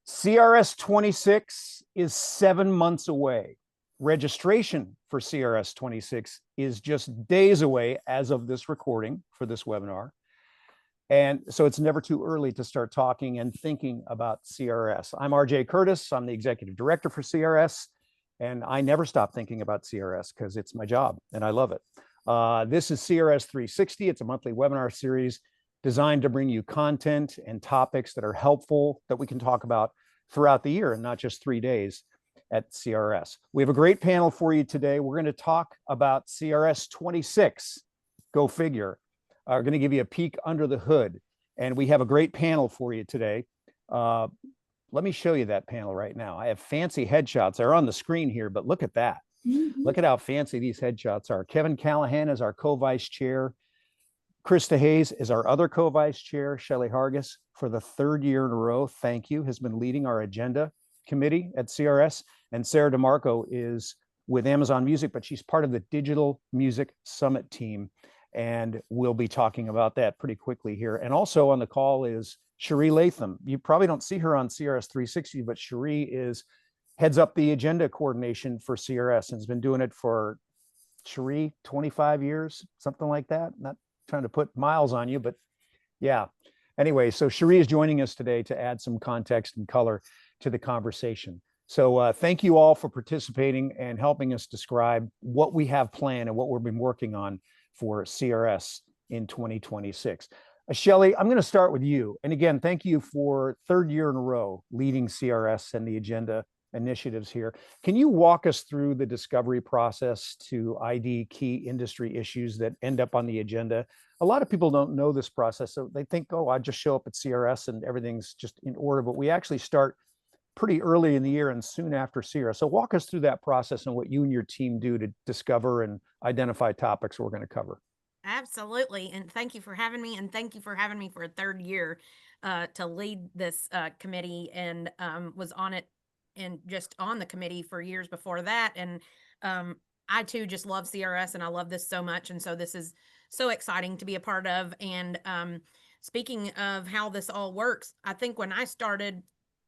CRS26 is 7 months away. Registration for CRS26 is just days away as of this recording for this webinar. And so it's never too early to start talking and thinking about CRS. I'm RJ Curtis. I'm the executive director for CRS, and I never stop thinking about CRS because it's my job and I love it. This is CRS360. It's a monthly webinar series designed to bring you content and topics that are helpful that we can talk about throughout the year and not just 3 days at CRS. We have a great panel for you today. We're going to talk about CRS 26. Go figure. We're going to give you a peek under the hood. And we have a great panel for you today. Let me show you that panel right now. I have fancy headshots. They're on the screen here, but look at that. Look at how fancy these headshots are. Kevin Callahan is our co-vice chair. Krista Hayes is our other co-vice chair. Shelley Hargis, for the 3rd year in a row, thank you, has been leading our agenda committee at CRS. And Sarah DeMarco is with Amazon Music, but she's part of the Digital Music Summit team. And we'll be talking about that pretty quickly here. And also on the call is Cherie Latham. You probably don't see her on CRS 360, but Cherie heads up the agenda coordination for CRS and has been doing it for, Cherie, 25 years, something like that. Not trying to put miles on you, but yeah. Anyway, so Cherie is joining us today to add some context and color to the conversation. So thank you all for participating and helping us describe what we have planned and what we've been working on for CRS in 2026. Shelley, I'm going to start with you. And again, thank you for 3rd year in a row leading CRS and the agenda initiatives here. Can you walk us through the discovery process to ID key industry issues that end up on the agenda? A lot of people don't know this process, so they think, oh, I just show up at CRS and everything's just in order, but we actually start pretty early in the year and soon after CRS. So walk us through that process and what you and your team do to discover and identify topics we're going to cover. Absolutely. And thank you for having me. And thank you for having me for a 3rd year to lead this committee, and was on it and just on the committee for years before that. And I too just love CRS and I love this so much. And so this is so exciting to be a part of. And speaking of how this all works, I think when I started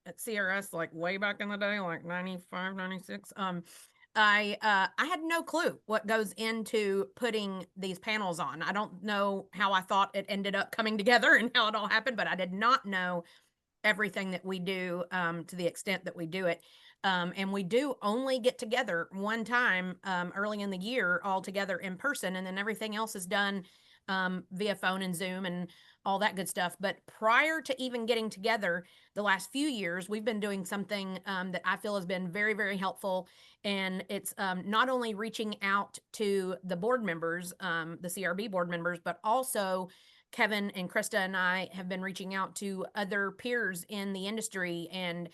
at CRS, like way back in the day, like 95, 96, I had no clue what goes into putting these panels on. I don't know how I thought it ended up coming together and how it all happened, but I did not know everything that we do to the extent that we do it. And we do only get together one time early in the year all together in person, and then everything else is done via phone and Zoom and all that good stuff. But prior to even getting together, the last few years, we've been doing something that I feel has been very, very helpful. And it's not only reaching out to the board members, the CRB board members, but also Kevin and Krista and I have been reaching out to other peers in the industry and,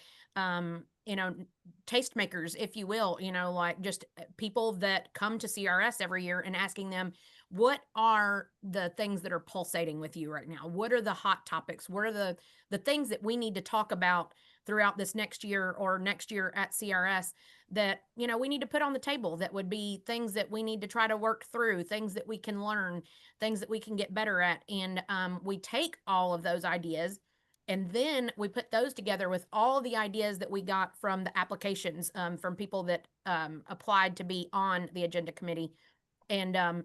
tastemakers, if you will, like just people that come to CRS every year and asking them, what are the things that are pulsating with you right now? What are the hot topics? What are the things that we need to talk about throughout this next year or next year at CRS that, we need to put on the table, that would be things that we need to try to work through, things that we can learn, things that we can get better at. And we take all of those ideas and then we put those together with all the ideas that we got from the applications from people that applied to be on the agenda committee. And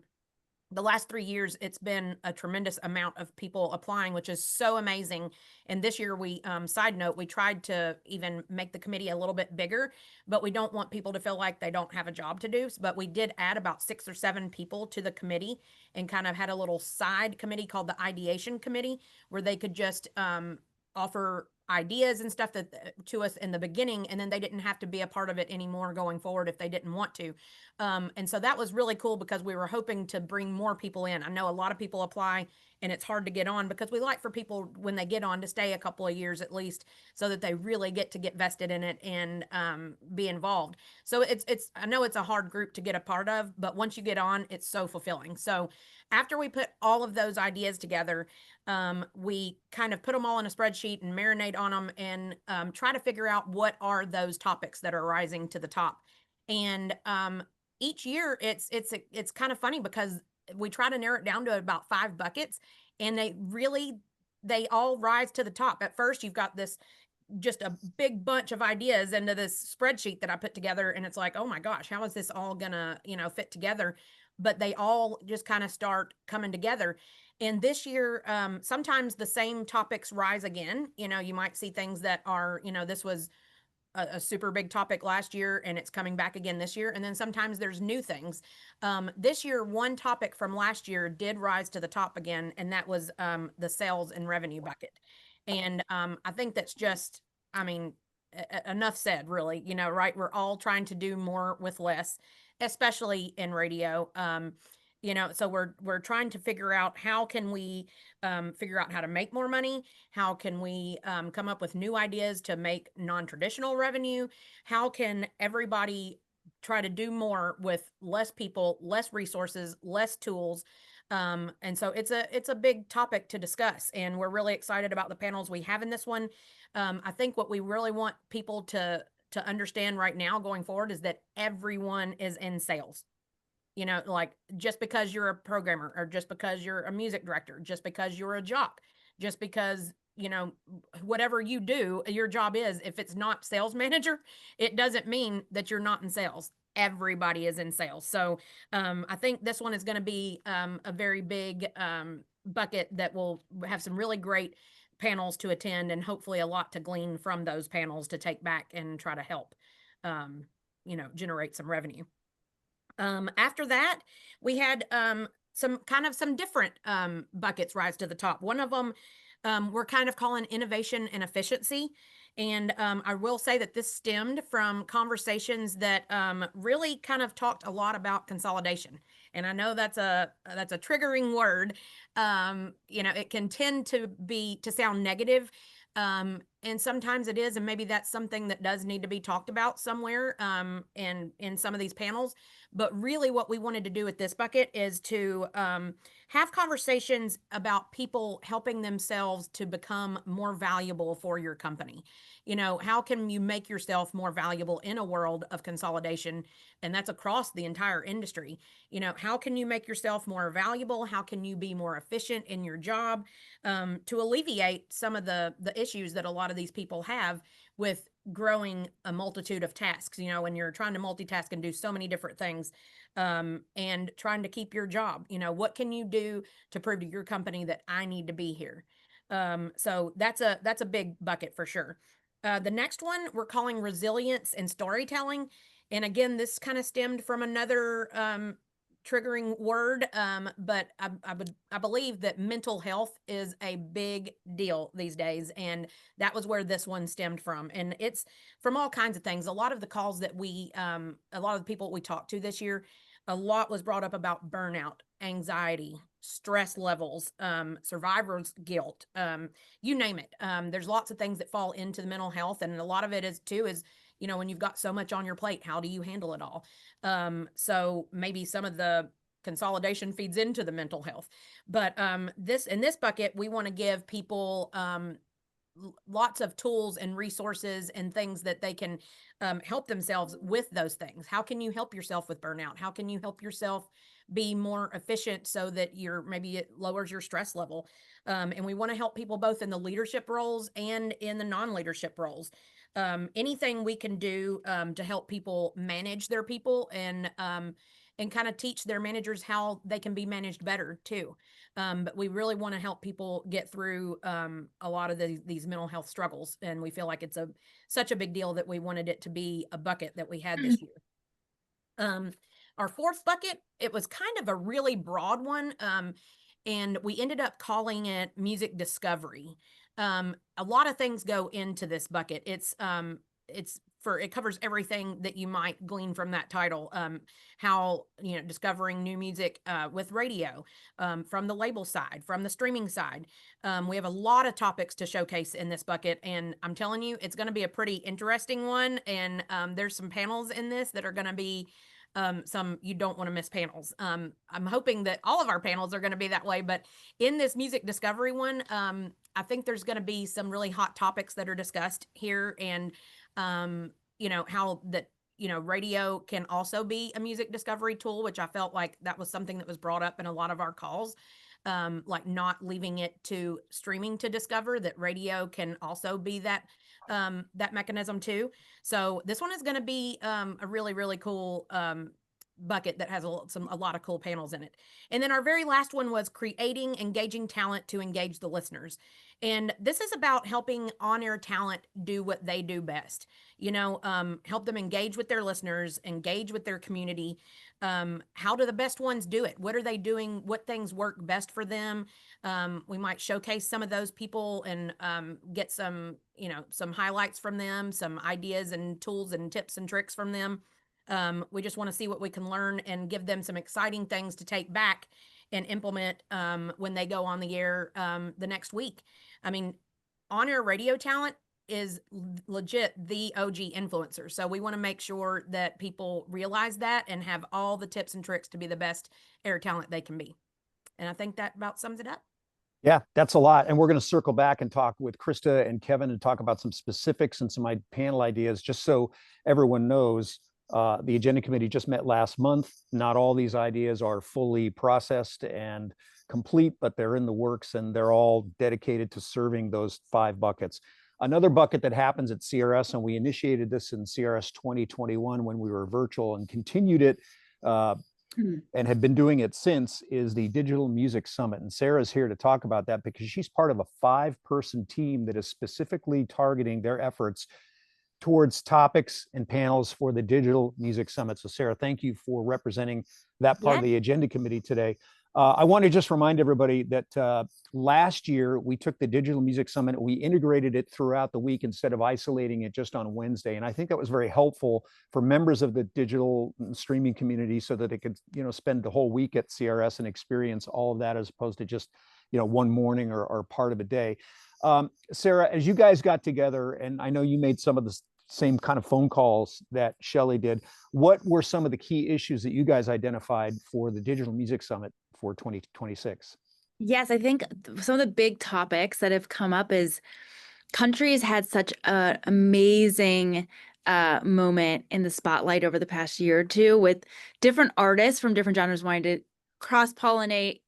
the last 3 years, it's been a tremendous amount of people applying, which is so amazing. And this year we, side note, we tried to even make the committee a little bit bigger, but we don't want people to feel like they don't have a job to do. But we did add about 6 or 7 people to the committee and kind of had a little side committee called the ideation committee, where they could just offer ideas and stuff to us in the beginning, and then they didn't have to be a part of it anymore going forward if they didn't want to. And so that was really cool because we were hoping to bring more people in. I know a lot of people apply and it's hard to get on, because we like for people when they get on to stay a couple of years at least, so that they really get vested in it and be involved. So it's I know it's a hard group to get a part of, but once you get on, it's so fulfilling. So after we put all of those ideas together, we kind of put them all in a spreadsheet and marinate on them and try to figure out what are those topics that are rising to the top. And each year it's kind of funny because we try to narrow it down to about 5 buckets, and they all rise to the top. At first, you've got this just a big bunch of ideas into this spreadsheet that I put together. And it's like, oh my gosh, how is this all gonna, fit together? But they all just kind of start coming together. And this year, sometimes the same topics rise again. You might see things that are, this was a super big topic last year and it's coming back again this year. And then sometimes there's new things. This year, one topic from last year did rise to the top again, and that was the sales and revenue bucket. And I think that's just, I mean, enough said, really, right? We're all trying to do more with less, especially in radio. So we're trying to figure out how can we figure out how to make more money. How can we come up with new ideas to make non-traditional revenue? How can everybody try to do more with less people, less resources, less tools? And so it's a big topic to discuss, and we're really excited about the panels we have in this one. I think what we really want people to understand right now going forward is that everyone is in sales. Like, just because you're a programmer, or just because you're a music director, just because you're a jock, just because, whatever you do, your job is, if it's not sales manager, it doesn't mean that you're not in sales. Everybody is in sales. So I think this one is going to be a very big bucket that will have some really great panels to attend, and hopefully a lot to glean from those panels to take back and try to help generate some revenue. After that, we had some different buckets rise to the top. One of them we're kind of calling innovation and efficiency. And I will say that this stemmed from conversations that really kind of talked a lot about consolidation. And I know that's a triggering word. It can tend to sound negative. And sometimes it is, and maybe that's something that does need to be talked about somewhere in some of these panels. But really, what we wanted to do with this bucket is to have conversations about people helping themselves to become more valuable for your company. How can you make yourself more valuable in a world of consolidation? And that's across the entire industry. How can you make yourself more valuable? How can you be more efficient in your job to alleviate some of the issues that a lot of these people have with growing a multitude of tasks, when you're trying to multitask and do so many different things, and trying to keep your job. What can you do to prove to your company that I need to be here? So that's a big bucket for sure. The next one we're calling resilience and storytelling. And again, this kind of stemmed from another triggering word, but I believe that mental health is a big deal these days, and that was where this one stemmed from. And it's from all kinds of things. A lot of the calls that a lot of the people we talked to this year, a lot was brought up about burnout, anxiety, stress levels, survivor's guilt, you name it. There's lots of things that fall into the mental health, and a lot of it is when you've got so much on your plate, how do you handle it all? So maybe some of the consolidation feeds into the mental health. But in this bucket, we want to give people lots of tools and resources and things that they can help themselves with those things. How can you help yourself with burnout? How can you help yourself be more efficient so that maybe it lowers your stress level? And we want to help people both in the leadership roles and in the non-leadership roles. Anything we can do to help people manage their people, and kind of teach their managers how they can be managed better too. But we really want to help people get through a lot of these mental health struggles, and we feel like it's such a big deal that we wanted it to be a bucket that we had this year. Our fourth bucket, it was kind of a really broad one, and we ended up calling it music discovery. A lot of things go into this bucket. It covers everything that you might glean from that title. How, discovering new music with radio, from the label side, from the streaming side. We have a lot of topics to showcase in this bucket, and I'm telling you, it's going to be a pretty interesting one. And there's some panels in this that are going to be some you don't want to miss panels. I'm hoping that all of our panels are going to be that way, but in this music discovery one, I think there's going to be some really hot topics that are discussed here, and how that radio can also be a music discovery tool, which I felt like that was something that was brought up in a lot of our calls. like not leaving it to streaming to discover that radio can also be that mechanism too. So this one is going to be a really, really cool bucket that has a lot of cool panels in it. And then our very last one was creating engaging talent to engage the listeners. And this is about helping on-air talent do what they do best. Help them engage with their listeners, engage with their community. How do the best ones do it? What are they doing? What things work best for them? We might showcase some of those people and get some highlights from them, some ideas and tools and tips and tricks from them. We just want to see what we can learn and give them some exciting things to take back and implement when they go on the air the next week. I mean, on-air radio talent is legit the OG influencer. So we want to make sure that people realize that and have all the tips and tricks to be the best air talent they can be. And I think that about sums it up. Yeah, that's a lot. And we're going to circle back and talk with Krista and Kevin and talk about some specifics and some panel ideas, just so everyone knows. The agenda committee just met last month. Not all these ideas are fully processed and complete, but they're in the works and they're all dedicated to serving those 5 buckets. Another bucket that happens at CRS, and we initiated this in CRS 2021 when we were virtual and continued it and have been doing it since, is the Digital Music Summit. And Sarah's here to talk about that because she's part of a 5-person team that is specifically targeting their efforts towards topics and panels for the Digital Music Summit. So Sarah, thank you for representing that part of the agenda committee today. I want to just remind everybody that last year we took the Digital Music Summit, we integrated it throughout the week instead of isolating it just on Wednesday. And I think that was very helpful for members of the digital streaming community so that they could, spend the whole week at CRS and experience all of that as opposed to just, one morning or part of a day. Sarah, as you guys got together, and I know you made some of the same kind of phone calls that Shelley did, what were some of the key issues that you guys identified for the Digital Music Summit for 2026? Yes, I think some of the big topics that have come up is countries had such an amazing moment in the spotlight over the past year or two, with different artists from different genres wanting to cross-pollinate,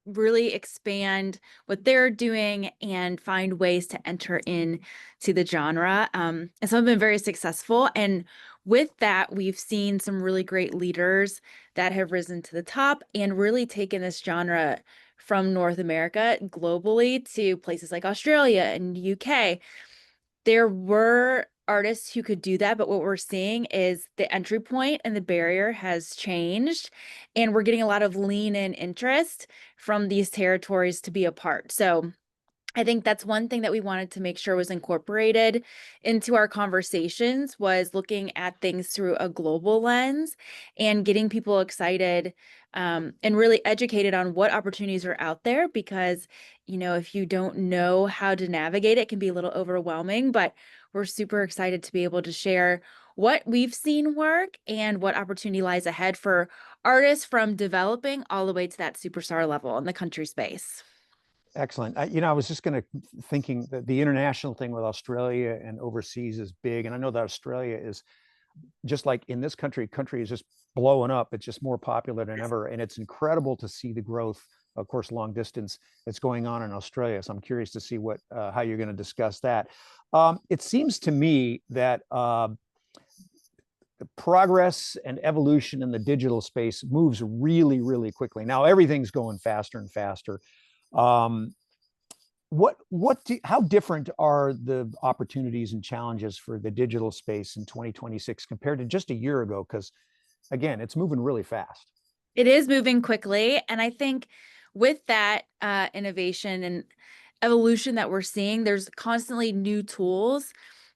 really expand what they're doing and find ways to enter in to the genre. And some have been very successful. And with that, we've seen some really great leaders that have risen to the top and really taken this genre from North America globally to places like Australia and UK. There were artists who could do that, but what we're seeing is the entry point and the barrier has changed, and we're getting a lot of lean in interest from these territories to be a part. So I think that's one thing that we wanted to make sure was incorporated into our conversations, was looking at things through a global lens and getting people excited and really educated on what opportunities are out there. Because, if you don't know how to navigate it, it can be a little overwhelming, but we're super excited to be able to share what we've seen work and what opportunity lies ahead for artists from developing all the way to that superstar level in the country space. Excellent. I was just going to thinking that the international thing with Australia and overseas is big. And I know that Australia is just like in this country is just blowing up. It's just more popular than ever. And it's incredible to see the growth, of course, long distance that's going on in Australia. So I'm curious to see how you're going to discuss that. It seems to me that the progress and evolution in the digital space moves really, really quickly. Now, everything's going faster and faster. How different are the opportunities and challenges for the digital space in 2026 compared to just a year ago? Because again, it's moving really fast. It is moving quickly. And I think with that innovation and evolution that we're seeing, there's constantly new tools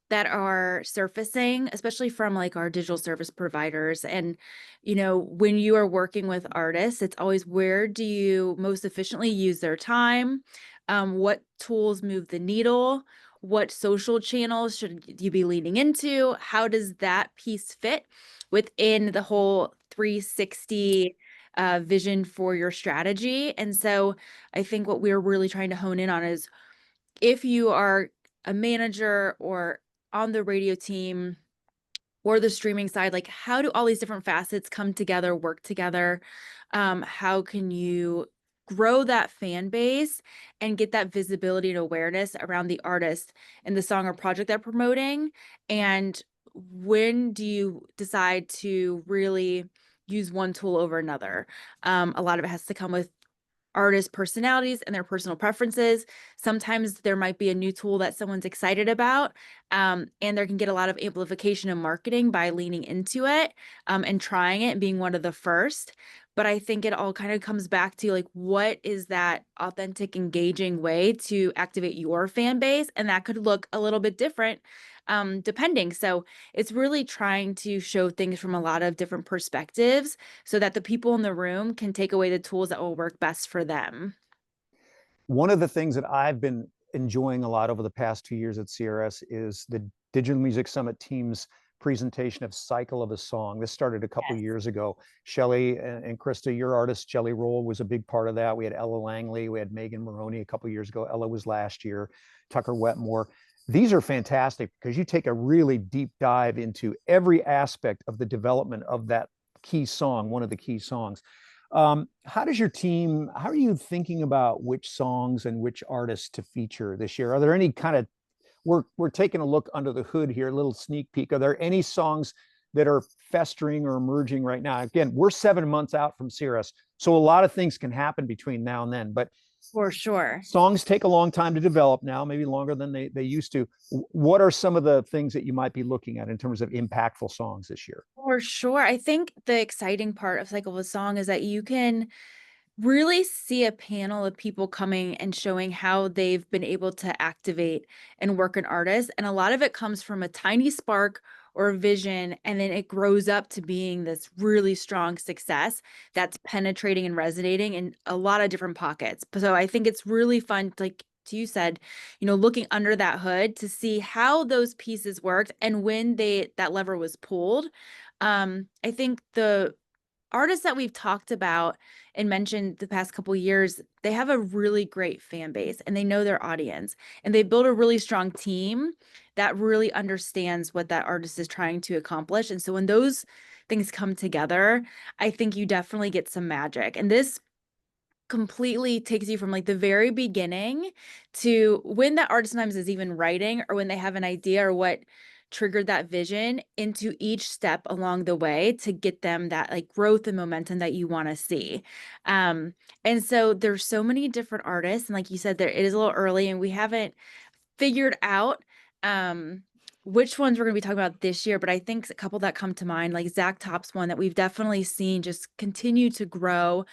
that are surfacing, especially from like our digital service providers. And, when you are working with artists, it's always, where do you most efficiently use their time? What tools move the needle? What social channels should you be leaning into? How does that piece fit within the whole 360 vision for your strategy? And so I think what we're really trying to hone in on is, if you are a manager or on the radio team or the streaming side, like, how do all these different facets come together, work together? How can you grow that fan base and get that visibility and awareness around the artist and the song or project they're promoting. And when do you decide to really use one tool over another? A lot of it has to come with artist personalities and their personal preferences. Sometimes there might be a new tool that someone's excited about, and there can get a lot of amplification and marketing by leaning into it, and trying it and being one of the first. But I think it all kind of comes back to like, what is that authentic, engaging way to activate your fan base? And that could look a little bit different, depending. So it's really trying to show things from a lot of different perspectives so that the people in the room can take away the tools that will work best for them. One of the things that I've been enjoying a lot over the past 2 years at CRS is the Digital Music Summit team's presentation of Cycle of a Song. This started a couple Yes. years ago. Shelley and Krista, your artist, Shelley Roll, was a big part of that. We had Ella Langley, we had Megan Maroney a couple years ago. Ella was last year, Tucker Wetmore. These are fantastic because you take a really deep dive into every aspect of the development of that key song, one of the key songs. How does your team, how are you thinking about which songs and which artists to feature this year? Are there any kind of, we're taking a look under the hood here, a little sneak peek. Are there any songs that are festering or emerging right now? Again, we're 7 months out from CRS, so a lot of things can happen between now and then, but For sure. songs take a long time to develop now, maybe longer than they used to. What are some of the things that you might be looking at in terms of impactful songs this year? For sure. I think the exciting part of Cycle of a Song is that you can really see a panel of people coming and showing how they've been able to activate and work an artist. And a lot of it comes from a tiny spark or a vision, and then it grows up to being this really strong success that's penetrating and resonating in a lot of different pockets. So I think it's really fun, like you said, looking under that hood to see how those pieces worked and when that lever was pulled. I think the artists that we've talked about and mentioned the past couple years, they have a really great fan base and they know their audience and they build a really strong team that really understands what that artist is trying to accomplish. And so when those things come together, I think you definitely get some magic. And this completely takes you from like the very beginning to when that artist sometimes is even writing or when they have an idea or what triggered that vision into each step along the way to get them that like growth and momentum that you want to see. And so there's so many different artists, and like you said, there it is a little early and we haven't figured out um which ones we're going to be talking about this year, but I think a couple that come to mind, like Zach Top's one that we've definitely seen just continue to grow.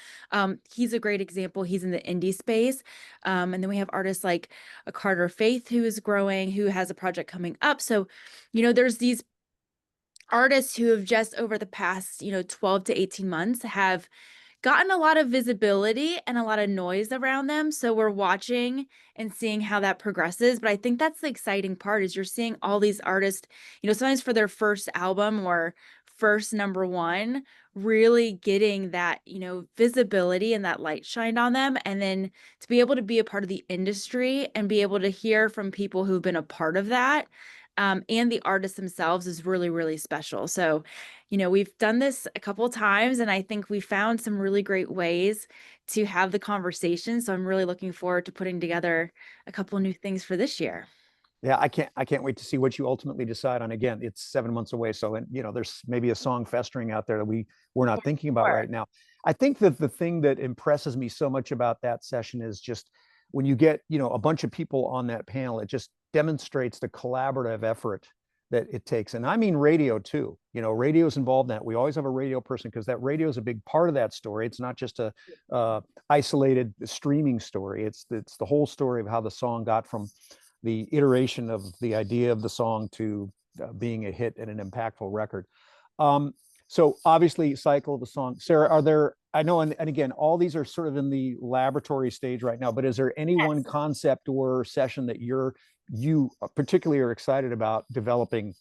He's a great example. He's in the indie space. And then we have artists like a Carter Faith who is growing, who has a project coming up. So, there's these artists who have just over the past, 12 to 18 months have gotten a lot of visibility and a lot of noise around them. So we're watching and seeing how that progresses. But I think that's the exciting part is you're seeing all these artists, sometimes for their first album or first number one, really getting that, visibility and that light shined on them. And then to be able to be a part of the industry and be able to hear from people who've been a part of that. And the artists themselves is really, really special. So, we've done this a couple of times, and I think we found some really great ways to have the conversation. So I'm really looking forward to putting together a couple of new things for this year. Yeah, I can't wait to see what you ultimately decide on. Again, it's 7 months away. So, and there's maybe a song festering out there that we're not thinking about Sure. right now. I think that the thing that impresses me so much about that session is just when you get, a bunch of people on that panel, it just demonstrates the collaborative effort that it takes. And I mean radio too. Radio's involved in that. We always have a radio person because that radio is a big part of that story. It's not just a isolated streaming story. It's the whole story of how the song got from the iteration of the idea of the song to being a hit and an impactful record. So obviously, Cycle of the Song. Sarah, I know, and again, all these are sort of in the laboratory stage right now, but is there any one concept or session that you particularly are excited about developing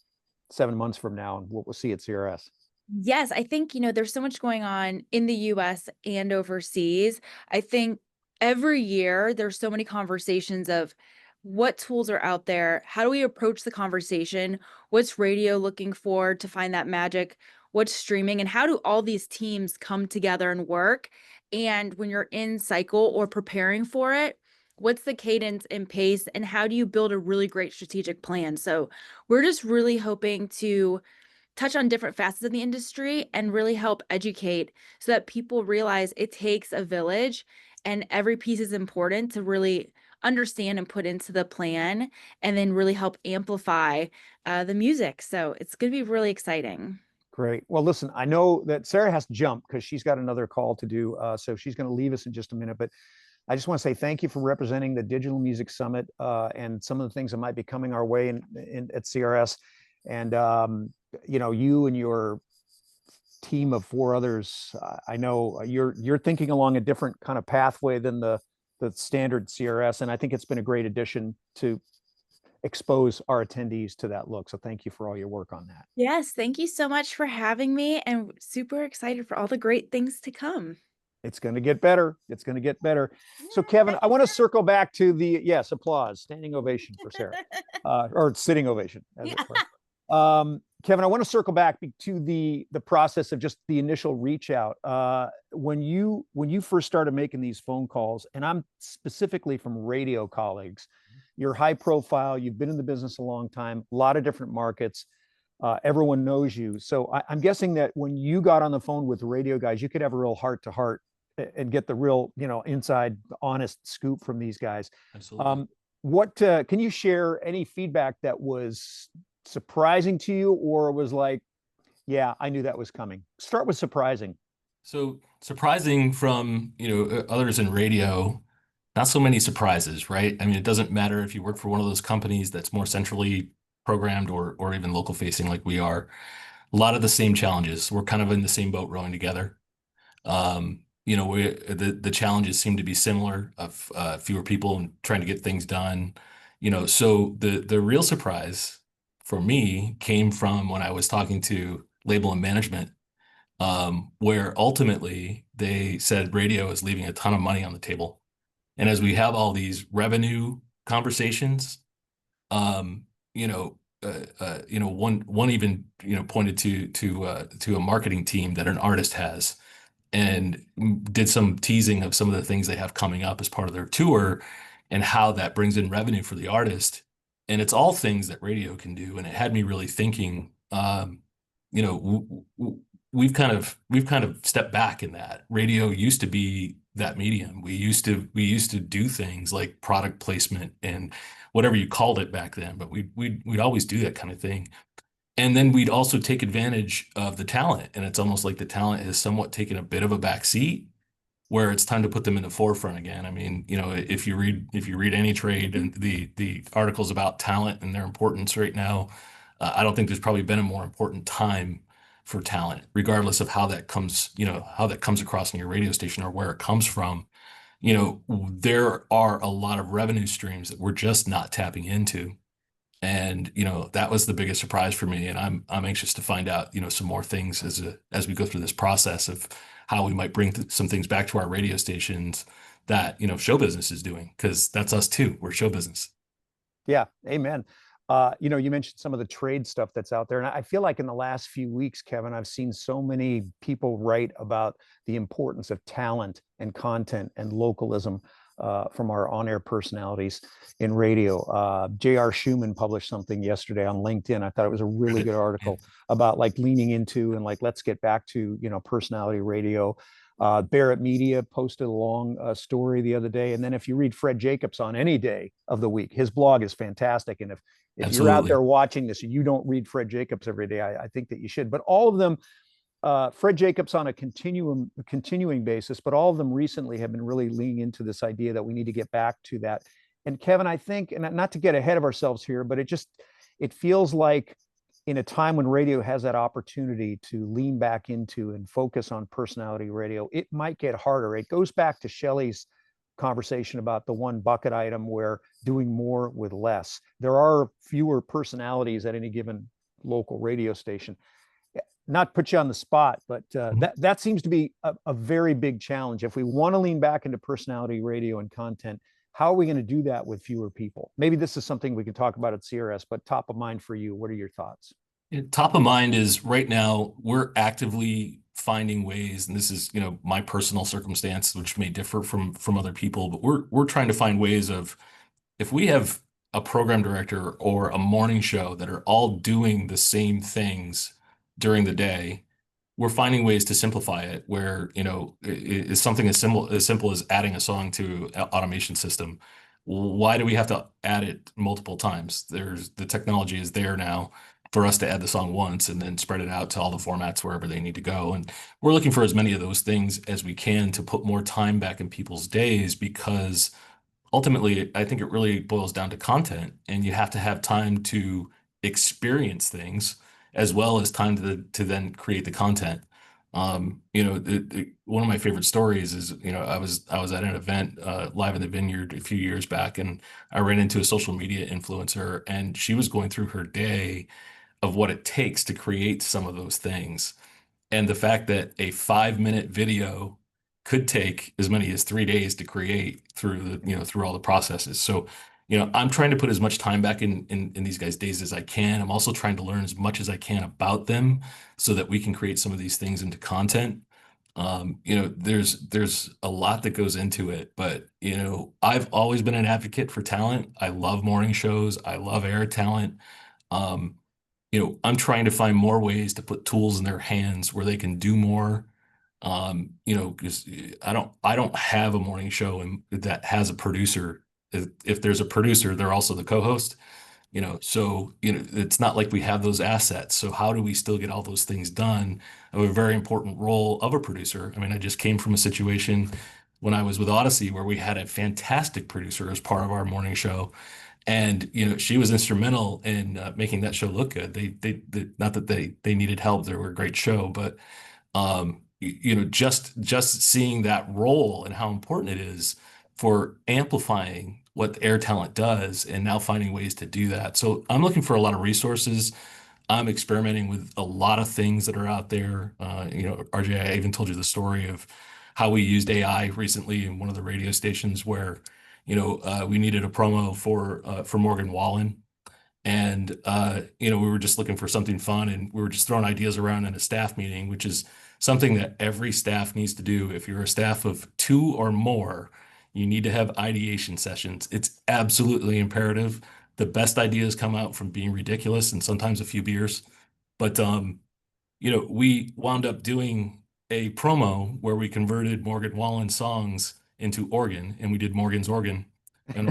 7 months from now and what we'll see at CRS? Yes, I think, there's so much going on in the US and overseas. I think every year there's so many conversations of what tools are out there. How do we approach the conversation? What's radio looking for to find that magic? What's streaming? And how do all these teams come together and work And when you're in cycle or preparing for it, what's the cadence and pace, and how do you build a really great strategic plan? So we're just really hoping to touch on different facets of the industry and really help educate so that people realize it takes a village and every piece is important to really understand and put into the plan, and then really help amplify the music. So it's going to be really exciting. Great. Well, listen, I know that Sarah has to jump because she's got another call to do. So she's going to leave us in just a minute. But I just want to say thank you for representing the Digital Music Summit and some of the things that might be coming our way at CRS. And, you and your team of 4 others, I know you're thinking along a different kind of pathway than the standard CRS. And I think it's been a great addition to expose our attendees to that look. So thank you for all your work on that. Yes, thank you so much for having me, and super excited for all the great things to come. It's going to get better. It's going to get better. So Kevin, I want to circle back to the, yes, applause, standing ovation for Sarah, or sitting ovation, as it were. Kevin, I want to circle back to the process of just the initial reach out. When you first started making these phone calls, and I'm specifically from radio colleagues, you're high profile, you've been in the business a long time, a lot of different markets. Everyone knows you. So I'm guessing that when you got on the phone with the radio guys, you could have a real heart to heart and get the real, inside honest scoop from these guys. Absolutely. What can you share any feedback that was surprising to you, or was like, yeah, I knew that was coming? Start with surprising. So surprising from, others in radio, not so many surprises, right? I mean, it doesn't matter if you work for one of those companies that's more centrally programmed or even local facing like we are. A lot of the same challenges. We're kind of in the same boat rowing together. The challenges seem to be similar of fewer people and trying to get things done. So the real surprise for me came from when I was talking to label and management, where ultimately they said radio is leaving a ton of money on the table. And as we have all these revenue conversations, one even pointed to a marketing team that an artist has, and did some teasing of some of the things they have coming up as part of their tour and how that brings in revenue for the artist. And it's all things that radio can do. And it had me really thinking, we've kind of stepped back in that. Radio used to be that medium. We used to do things like product placement and whatever you called it back then, but we'd always do that kind of thing. And then we'd also take advantage of the talent. And it's almost like the talent has somewhat taken a bit of a back seat, where it's time to put them in the forefront again. I mean, if you read any trade and the articles about talent and their importance right now, I don't think there's probably been a more important time for talent, regardless of how that comes across in your radio station or where it comes from. There are a lot of revenue streams that we're just not tapping into. And, that was the biggest surprise for me. And I'm anxious to find out, some more things as we go through this process of how we might bring some things back to our radio stations that, show business is doing, because that's us too. We're show business. Yeah. Amen. You mentioned some of the trade stuff that's out there. And I feel like in the last few weeks, Kevin, I've seen so many people write about the importance of talent and content and localism from our on-air personalities in radio. J.R. Schumann published something yesterday on LinkedIn. I thought it was a really good article about like leaning into and like, let's get back to, personality radio. Barrett Media posted a long story the other day. And then if you read Fred Jacobs on any day of the week, his blog is fantastic. And if you're out there watching this and you don't read Fred Jacobs every day, I think that you should. But all of them, Fred Jacobs on a continuing basis, but all of them recently have been really leaning into this idea that we need to get back to that. And Kevin, I think, and not to get ahead of ourselves here, but it feels like in a time when radio has that opportunity to lean back into and focus on personality radio, it might get harder. It goes back to Shelley's conversation about the one bucket item where doing more with less. There are fewer personalities at any given local radio station. Not put you on the spot, but that seems to be a very big challenge. If we want to lean back into personality radio and content, how are we going to do that with fewer people? Maybe this is something we can talk about at CRS, but top of mind for you, what are your thoughts? Top of mind is right now we're actively finding ways, and this is, my personal circumstance, which may differ from other people, but we're trying to find ways of, if we have a program director or a morning show that are all doing the same things during the day, we're finding ways to simplify it where, it's something as simple as adding a song to an automation system. Why do we have to add it multiple times? The technology is there now for us to add the song once and then spread it out to all the formats wherever they need to go. And we're looking for as many of those things as we can to put more time back in people's days, because ultimately, I think it really boils down to content, and you have to have time to experience things as well as time to then create the content. One of my favorite stories is, I was at an event live in the Vineyard a few years back, and I ran into a social media influencer, and she was going through her day of what it takes to create some of those things. And the fact that a 5-minute video could take as many as 3 days to create through all the processes. So, I'm trying to put as much time back in these guys' days as I can. I'm also trying to learn as much as I can about them so that we can create some of these things into content. There's a lot that goes into it, but I've always been an advocate for talent. I love morning shows. I love air talent. Um, I'm trying to find more ways to put tools in their hands where they can do more. Because I don't have a morning show that has a producer. If there's a producer, they're also the co-host. So it's not like we have those assets. So how do we still get all those things done? I have a very important role of a producer. I mean, I just came from a situation when I was with Odyssey where we had a fantastic producer as part of our morning show, and she was instrumental in making that show look good. Not that they needed help; they were a great show, but just seeing that role and how important it is for amplifying what air talent does, and now finding ways to do that. So I'm looking for a lot of resources. I'm experimenting with a lot of things that are out there. RJ, I even told you the story of how we used AI recently in one of the radio stations where, we needed a promo for Morgan Wallen. And, we were just looking for something fun, and we were just throwing ideas around in a staff meeting, which is something that every staff needs to do. If you're a staff of 2 or more, you need to have ideation sessions. It's absolutely imperative. The best ideas come out from being ridiculous and sometimes a few beers. But we wound up doing a promo where we converted Morgan Wallen songs into organ, and we did Morgan's organ. And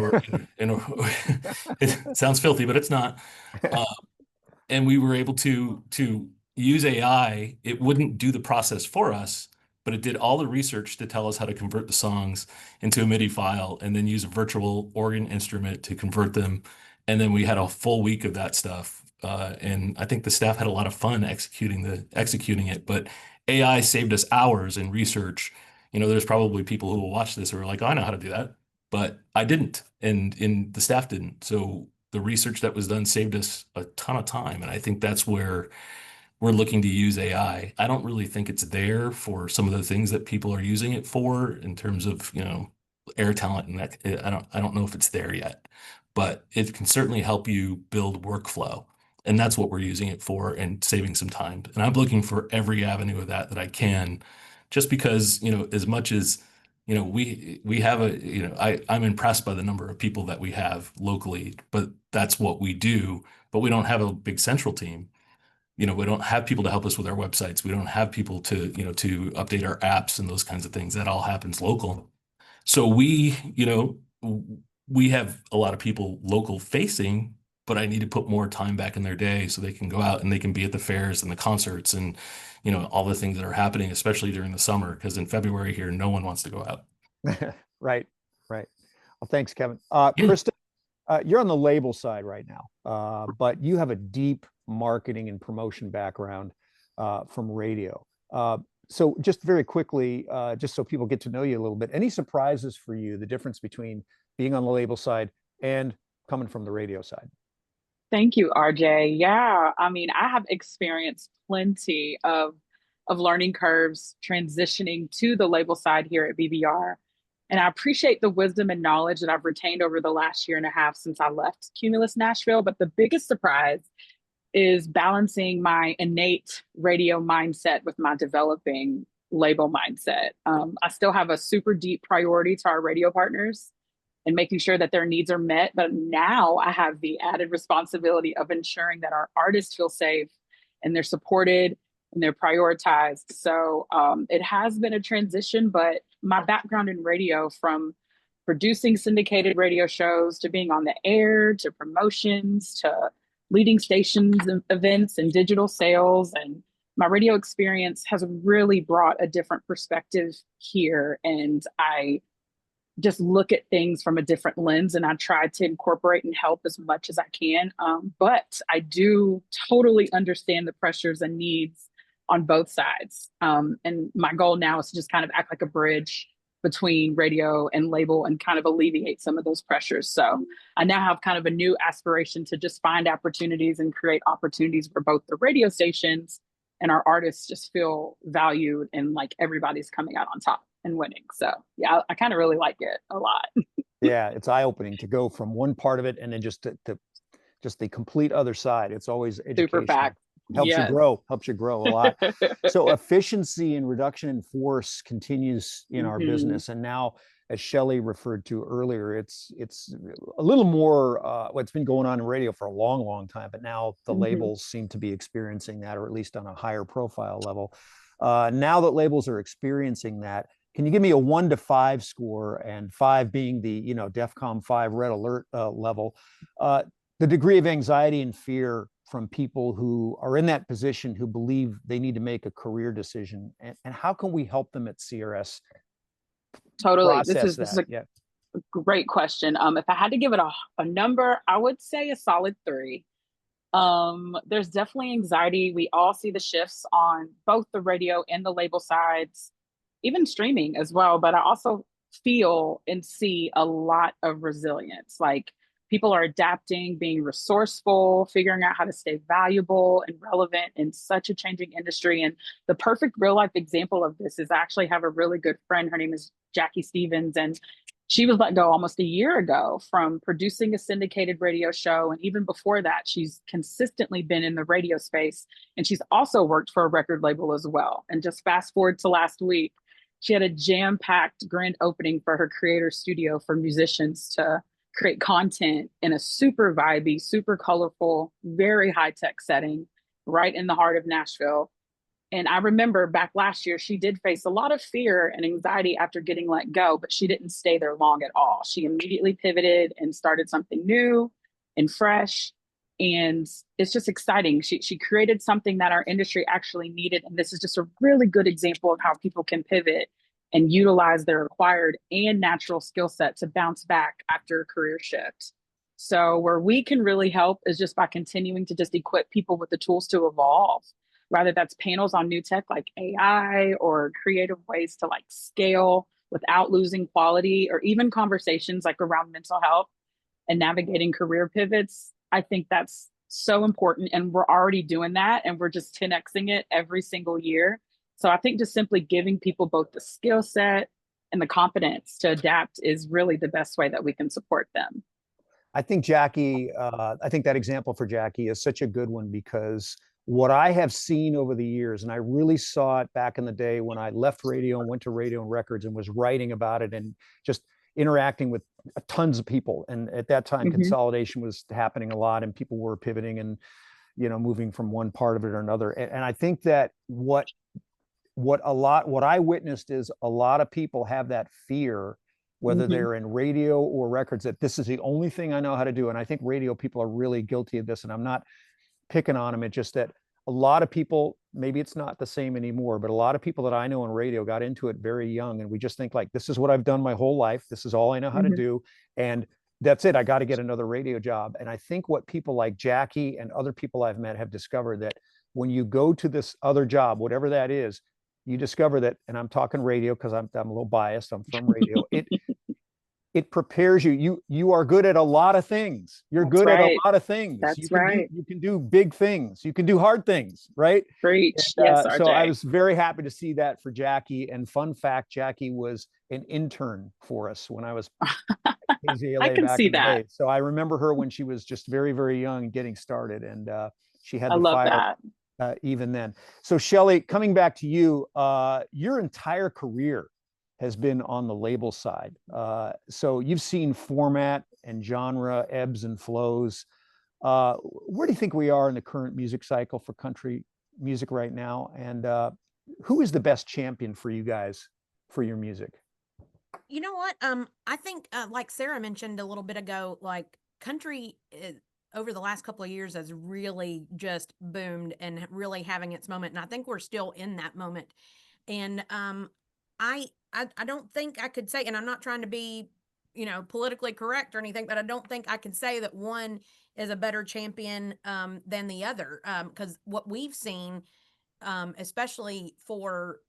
it sounds filthy, but it's not. Uh, and we were able to use AI. It wouldn't do the process for us, but it did all the research to tell us how to convert the songs into a MIDI file, and then use a virtual organ instrument to convert them. And then we had a full week of that stuff. And I think the staff had a lot of fun executing it. But AI saved us hours in research. There's probably people who will watch this who are like, "Oh, I know how to do that," but I didn't, and the staff didn't. So the research that was done saved us a ton of time. And I think that's where we're looking to use AI. I don't really think it's there for some of the things that people are using it for in terms of, air talent, and that I don't know if it's there yet, but it can certainly help you build workflow. And that's what we're using it for, and saving some time. And I'm looking for every avenue of that I can, just because, as much as, we have I'm impressed by the number of people that we have locally, but that's what we do. But we don't have a big central team. We don't have people to help us with our websites. We don't have people to update our apps and those kinds of things. That all happens local. So we have a lot of people local facing, but I need to put more time back in their day so they can go out and they can be at the fairs and the concerts and, all the things that are happening, especially during the summer, because in February here, no one wants to go out. Right, right. Well, thanks, Kevin. Yeah. Krista, you're on the label side right now, but you have a deep marketing and promotion background from radio. So just very quickly, just so people get to know you a little bit, any surprises for you, the difference between being on the label side and coming from the radio side? Thank you, RJ. Yeah, I mean, I have experienced plenty of learning curves transitioning to the label side here at BBR. And I appreciate the wisdom and knowledge that I've retained over the last year and a half since I left Cumulus Nashville. But the biggest surprise is balancing my innate radio mindset with my developing label mindset. I still have a super deep priority to our radio partners and making sure that their needs are met. But now I have the added responsibility of ensuring that our artists feel safe and they're supported and they're prioritized. So it has been a transition, but my background in radio, from producing syndicated radio shows to being on the air to promotions to leading stations and events and digital sales, and my radio experience has really brought a different perspective here. And I just look at things from a different lens, and I try to incorporate and help as much as I can. But I do totally understand the pressures and needs on both sides. And my goal now is to just kind of act like a bridge between radio and label and kind of alleviate some of those pressures. So I now have kind of a new aspiration to just find opportunities and create opportunities where both the radio stations and our artists just feel valued and like everybody's coming out on top and winning. So yeah, I kind of really like it a lot. Yeah, it's eye-opening to go from one part of it and then just to just the complete other side. It's always Super educational. fact. Helps Yes. you grow a lot. So efficiency and reduction in force continues in our business. And now, as Shelley referred to earlier, it's a little more what's been going on in radio for a long, long time, but now the labels seem to be experiencing that, or at least on a higher profile level. Now that labels are experiencing that, can you give me a 1 to 5 score, and 5 being the, you know, DEFCON 5 red alert level, the degree of anxiety and fear from people who are in that position, who believe they need to make a career decision, and how can we help them at CRS Totally. process This is that? a Yeah. great question. If I had to give it a number, I would say a solid 3. There's definitely anxiety. We all see the shifts on both the radio and the label sides, even streaming as well. But I also feel and see a lot of resilience. Like, people are adapting, being resourceful, figuring out how to stay valuable and relevant in such a changing industry. And the perfect real life example of this is I actually have a really good friend. Her name is Jackie Stevens, and she was let go almost a year ago from producing a syndicated radio show. And even before that, she's consistently been in the radio space. And she's also worked for a record label as well. And just fast forward to last week, she had a jam-packed grand opening for her creator studio for musicians to create content in a super vibey, super colorful, very high-tech setting right in the heart of Nashville. And I remember back last year, she did face a lot of fear and anxiety after getting let go, but she didn't stay there long at all. She immediately pivoted and started something new and fresh. And it's just exciting. She created something that our industry actually needed. And this is just a really good example of how people can pivot and utilize their acquired and natural skill set to bounce back after a career shift. So where we can really help is just by continuing to just equip people with the tools to evolve, whether that's panels on new tech like AI, or creative ways to like scale without losing quality, or even conversations like around mental health and navigating career pivots. I think that's so important. And we're already doing that, and we're just 10xing it every single year. So I think just simply giving people both the skill set and the confidence to adapt is really the best way that we can support them. I think Jackie, I think that example for Jackie is such a good one, because what I have seen over the years, and I really saw it back in the day when I left radio and went to Radio and Records and was writing about it and just interacting with tons of people. And at that time, consolidation was happening a lot, and people were pivoting and, you know, moving from one part of it or another. And I think that what I witnessed is a lot of people have that fear, whether they're in radio or records, that this is the only thing I know how to do. And I think radio people are really guilty of this, and I'm not picking on them. It's just that a lot of people, maybe it's not the same anymore, but a lot of people that I know in radio got into it very young, and we just think like, this is what I've done my whole life. This is all I know how to do. And that's it. I got to get another radio job. And I think what people like Jackie and other people I've met have discovered, that when you go to this other job, whatever that is, you discover that, and I'm talking radio because I'm a little biased, I'm from radio, it prepares you. You are good at a lot of things. You're That's good right. at a lot of things. That's You can right. you can do big things. You can do hard things, right? Preach. And, Yes, RJ. so I was very happy to see that for Jackie. And fun fact, Jackie was an intern for us when I was at KZLA I can back see in the that. day. So I remember her when she was just very, very young and getting started. And she had I the love fire that. even then. So Shelley, coming back to you, your entire career has been on the label side. So you've seen format and genre ebbs and flows. Where do you think we are in the current music cycle for country music right now? And who is the best champion for you guys for your music? You know what? I think, like Sarah mentioned a little bit ago, like country over the last couple of years has really just boomed and really having its moment. And I think we're still in that moment. And I don't think I could say, and I'm not trying to be, politically correct or anything, but I don't think I can say that one is a better champion than the other. Because what we've seen, especially for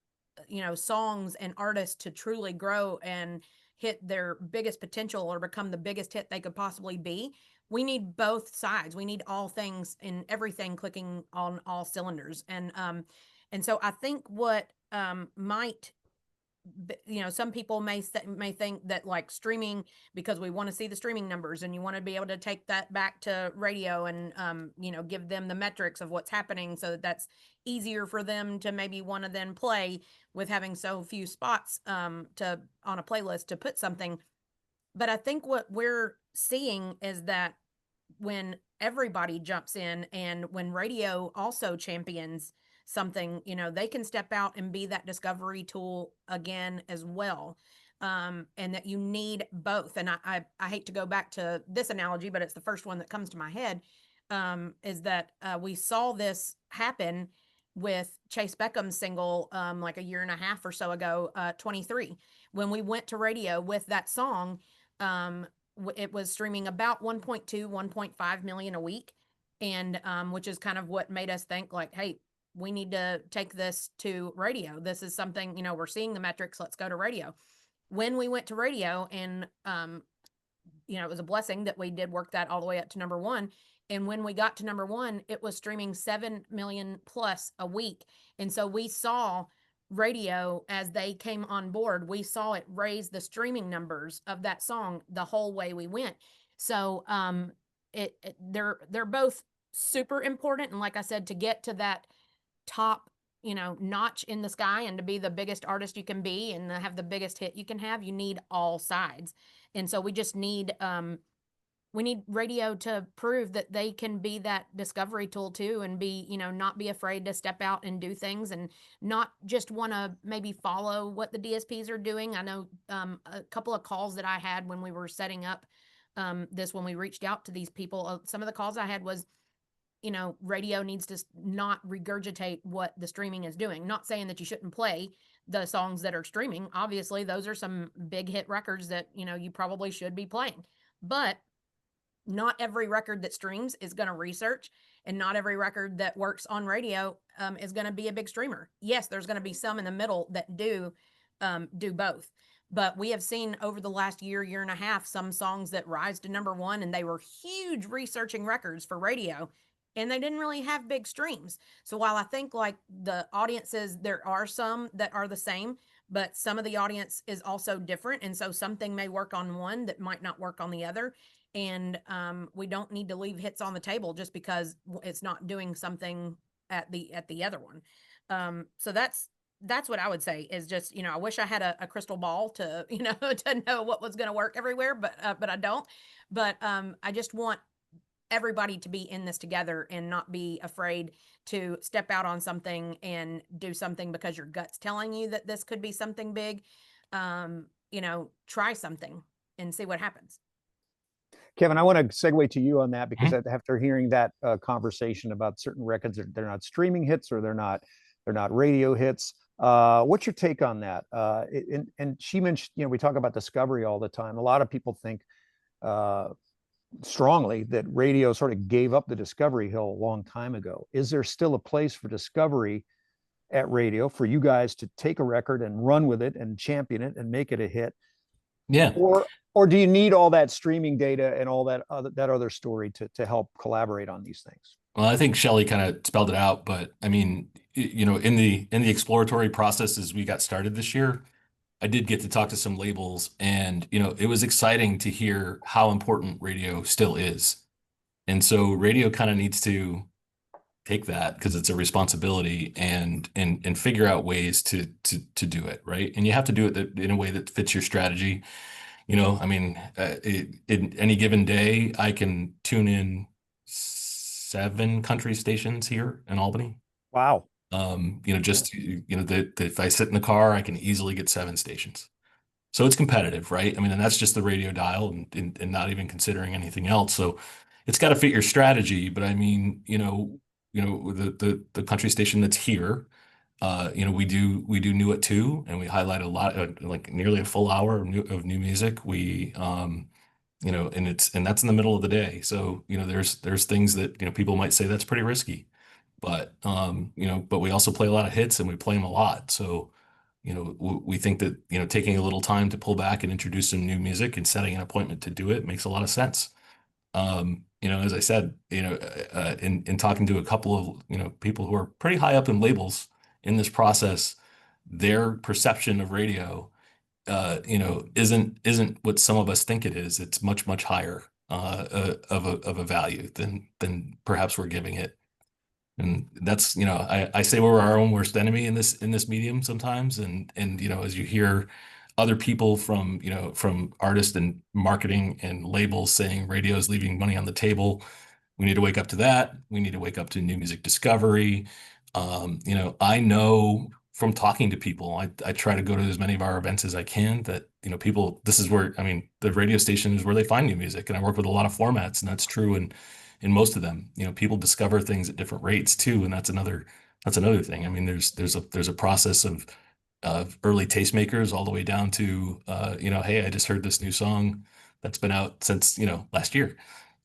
songs and artists to truly grow and hit their biggest potential or become the biggest hit they could possibly be, we need both sides. We need all things and everything clicking on all cylinders. And so I think what might, some people may think that like streaming, because we want to see the streaming numbers and you want to be able to take that back to radio and give them the metrics of what's happening, so that that's easier for them to maybe want to then play with having so few spots to on a playlist to put something. But I think what we're seeing is that when everybody jumps in and when radio also champions something, they can step out and be that discovery tool again as well. And that you need both. And I hate to go back to this analogy, but it's the first one that comes to my head, is that we saw this happen with Chase Beckham's single like a year and a half or so ago, 23. When we went to radio with that song, it was streaming about 1.2, 1.5 million a week. And which is kind of what made us think like, hey, we need to take this to radio. This is something, we're seeing the metrics. Let's go to radio. When we went to radio, and, it was a blessing that we did work that all the way up to number one. And when we got to number one, it was streaming 7 million plus a week. And so we saw radio as they came on board, we saw it raise the streaming numbers of that song the whole way we went. So they're both super important. And like I said, to get to that top notch in the sky and to be the biggest artist you can be and have the biggest hit you can have, you need all sides. And so we just need we need radio to prove that they can be that discovery tool too, and be, not be afraid to step out and do things and not just want to maybe follow what the DSPs are doing. I know a couple of calls that I had when we were setting up when we reached out to these people, some of the calls I had was, radio needs to not regurgitate what the streaming is doing. Not saying that you shouldn't play the songs that are streaming. Obviously, those are some big hit records that, you probably should be playing. But not every record that streams is going to research, and not every record that works on radio is going to be a big streamer. Yes, there's going to be some in the middle that do both. But we have seen over the last year and a half, some songs that rise to number one, and they were huge researching records for radio, and they didn't really have big streams. So while I think like the audiences, there are some that are the same, but some of the audience is also different. And so something may work on one that might not work on the other. And we don't need to leave hits on the table just because it's not doing something at the other one. So that's what I would say is just, I wish I had a crystal ball to, to know what was going to work everywhere, but I don't. But I just want everybody to be in this together and not be afraid to step out on something and do something because your gut's telling you that this could be something big. Try something and see what happens. Kevin, I want to segue to you on that because Mhm. after hearing that conversation about certain records, they're not streaming hits or they're not radio hits. What's your take on that? And she mentioned, we talk about discovery all the time. A lot of people think strongly that radio sort of gave up the discovery hill a long time ago. Is there still a place for discovery at radio for you guys to take a record and run with it and champion it and make it a hit? Yeah. Or do you need all that streaming data and all that other story to help collaborate on these things? Well, I think Shelley kind of spelled it out, but I mean, in the exploratory process as we got started this year, I did get to talk to some labels, and it was exciting to hear how important radio still is. And so radio kind of needs to take that, because it's a responsibility, and figure out ways to do it right. And you have to do it in a way that fits your strategy. I mean, in any given day, I can tune in 7 country stations here in Albany. Wow. Just that if I sit in the car, I can easily get 7 stations. So it's competitive, right? I mean, and that's just the radio dial, and not even considering anything else. So it's got to fit your strategy. But I mean, the country station that's here, we do new at 2, and we highlight a lot, like nearly a full hour of new music. And that's in the middle of the day. So there's things that people might say that's pretty risky, but we also play a lot of hits, and we play them a lot. So we think that taking a little time to pull back and introduce some new music and setting an appointment to do it makes a lot of sense. As I said, in talking to a couple of people who are pretty high up in labels in this process, their perception of radio isn't what some of us think it is. It's much, much higher of a value than perhaps we're giving it. And that's, I say we're our own worst enemy in this medium sometimes. And as you hear other people from artists and marketing and labels saying radio is leaving money on the table, we need to wake up to that. We need to wake up to new music discovery. I know from talking to people, I try to go to as many of our events as I can, that, people, this is where, I mean, the radio station is where they find new music. And I work with a lot of formats, and that's true in most of them. People discover things at different rates too. And that's another thing. I mean, there's a process of early tastemakers all the way down to, hey, I just heard this new song that's been out since, last year.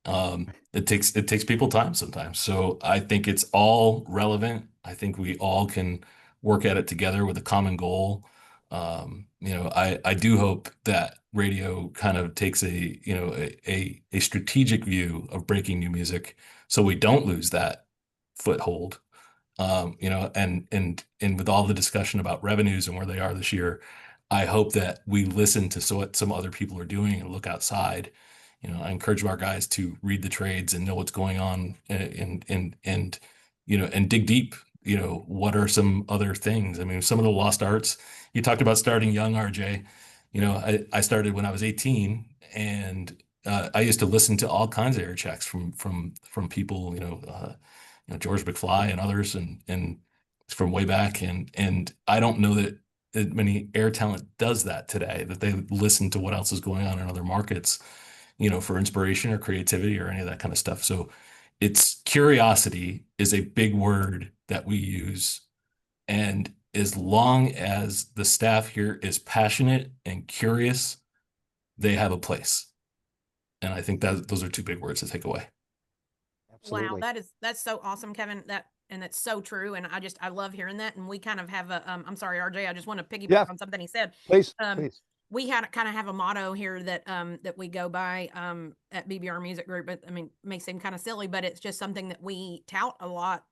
It takes people time sometimes. So I think it's all relevant. I think we all can work at it together with a common goal. I do hope that radio kind of takes a strategic view of breaking new music, so we don't lose that foothold. And with all the discussion about revenues and where they are this year, I hope that we listen to what some other people are doing and look outside. I encourage our guys to read the trades and know what's going on, and dig deep. What are some other things? I mean, some of the lost arts. You talked about starting young, RJ. I started when I was 18, and I used to listen to all kinds of air checks from people, George McFly and others, and from way back. And I don't know that many air talent does that today, that they listen to what else is going on in other markets, for inspiration or creativity or any of that kind of stuff. So it's curiosity is a big word that we use. And as long as the staff here is passionate and curious, they have a place. And I think that those are 2 big words to take away. Wow, Absolutely. that's so awesome, Kevin. That's so true. And I love hearing that. And we kind of have a I'm sorry, RJ, I just want to piggyback Yeah, on something he said. please, Um, please. we had kind of have a motto here that we go by at BBR Music Group. But I mean, it may seem kind of silly, but it's just something that we tout a lot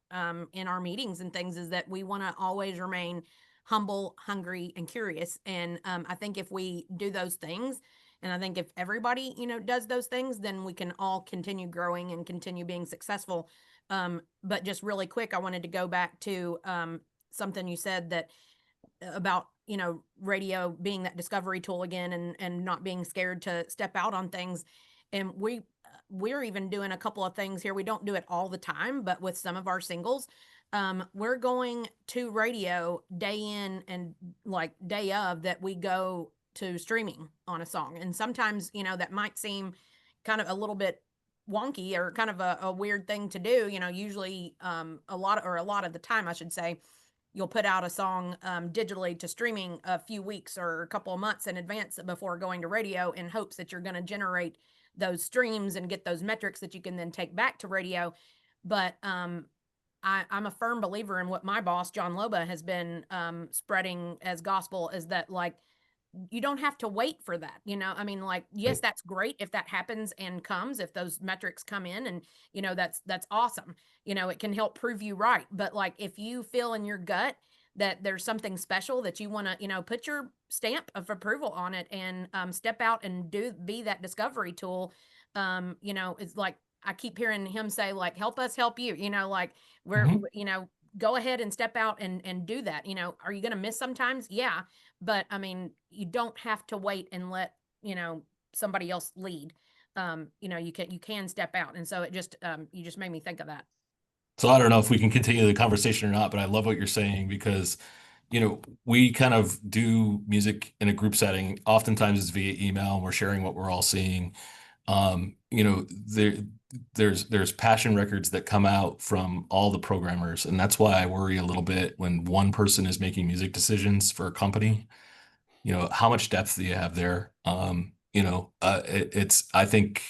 in our meetings and things, is that we want to always remain humble, hungry, and curious. And I think if we do those things, and I think if everybody, does those things, then we can all continue growing and continue being successful. But just really quick, I wanted to go back to something you said that about radio being that discovery tool again, and not being scared to step out on things. And we're even doing a couple of things here. We don't do it all the time, but with some of our singles, we're going to radio day in and like day of that we go to streaming on a song. And sometimes that might seem kind of a little bit wonky or kind of a weird thing to do. Usually a lot of the time, I should say, you'll put out a song digitally to streaming a few weeks or a couple of months in advance before going to radio, in hopes that you're going to generate those streams and get those metrics that you can then take back to radio. But I'm a firm believer in what my boss, John Loba, has been spreading as gospel, is that, like, you don't have to wait for that. I mean, like, yes, Right. that's great if that happens and comes, if those metrics come in, and that's awesome. It can help prove you right. But like, if you feel in your gut that there's something special that you want to put your stamp of approval on it, and step out and be that discovery tool, it's like I keep hearing him say like, help us help you, you know, like Mhm. you know, go ahead and step out and do that. You know, are you going to miss sometimes? Yeah. But I mean, you don't have to wait and let, you know, somebody else lead. You know, you can step out. And so it just, you just made me think of that. So I don't know if we can continue the conversation or not, but I love what you're saying because, we kind of do music in a group setting. Oftentimes it's via email and we're sharing what we're all seeing. There's passion records that come out from all the programmers, and that's why I worry a little bit when one person is making music decisions for a company. How much depth do you have there? It's I think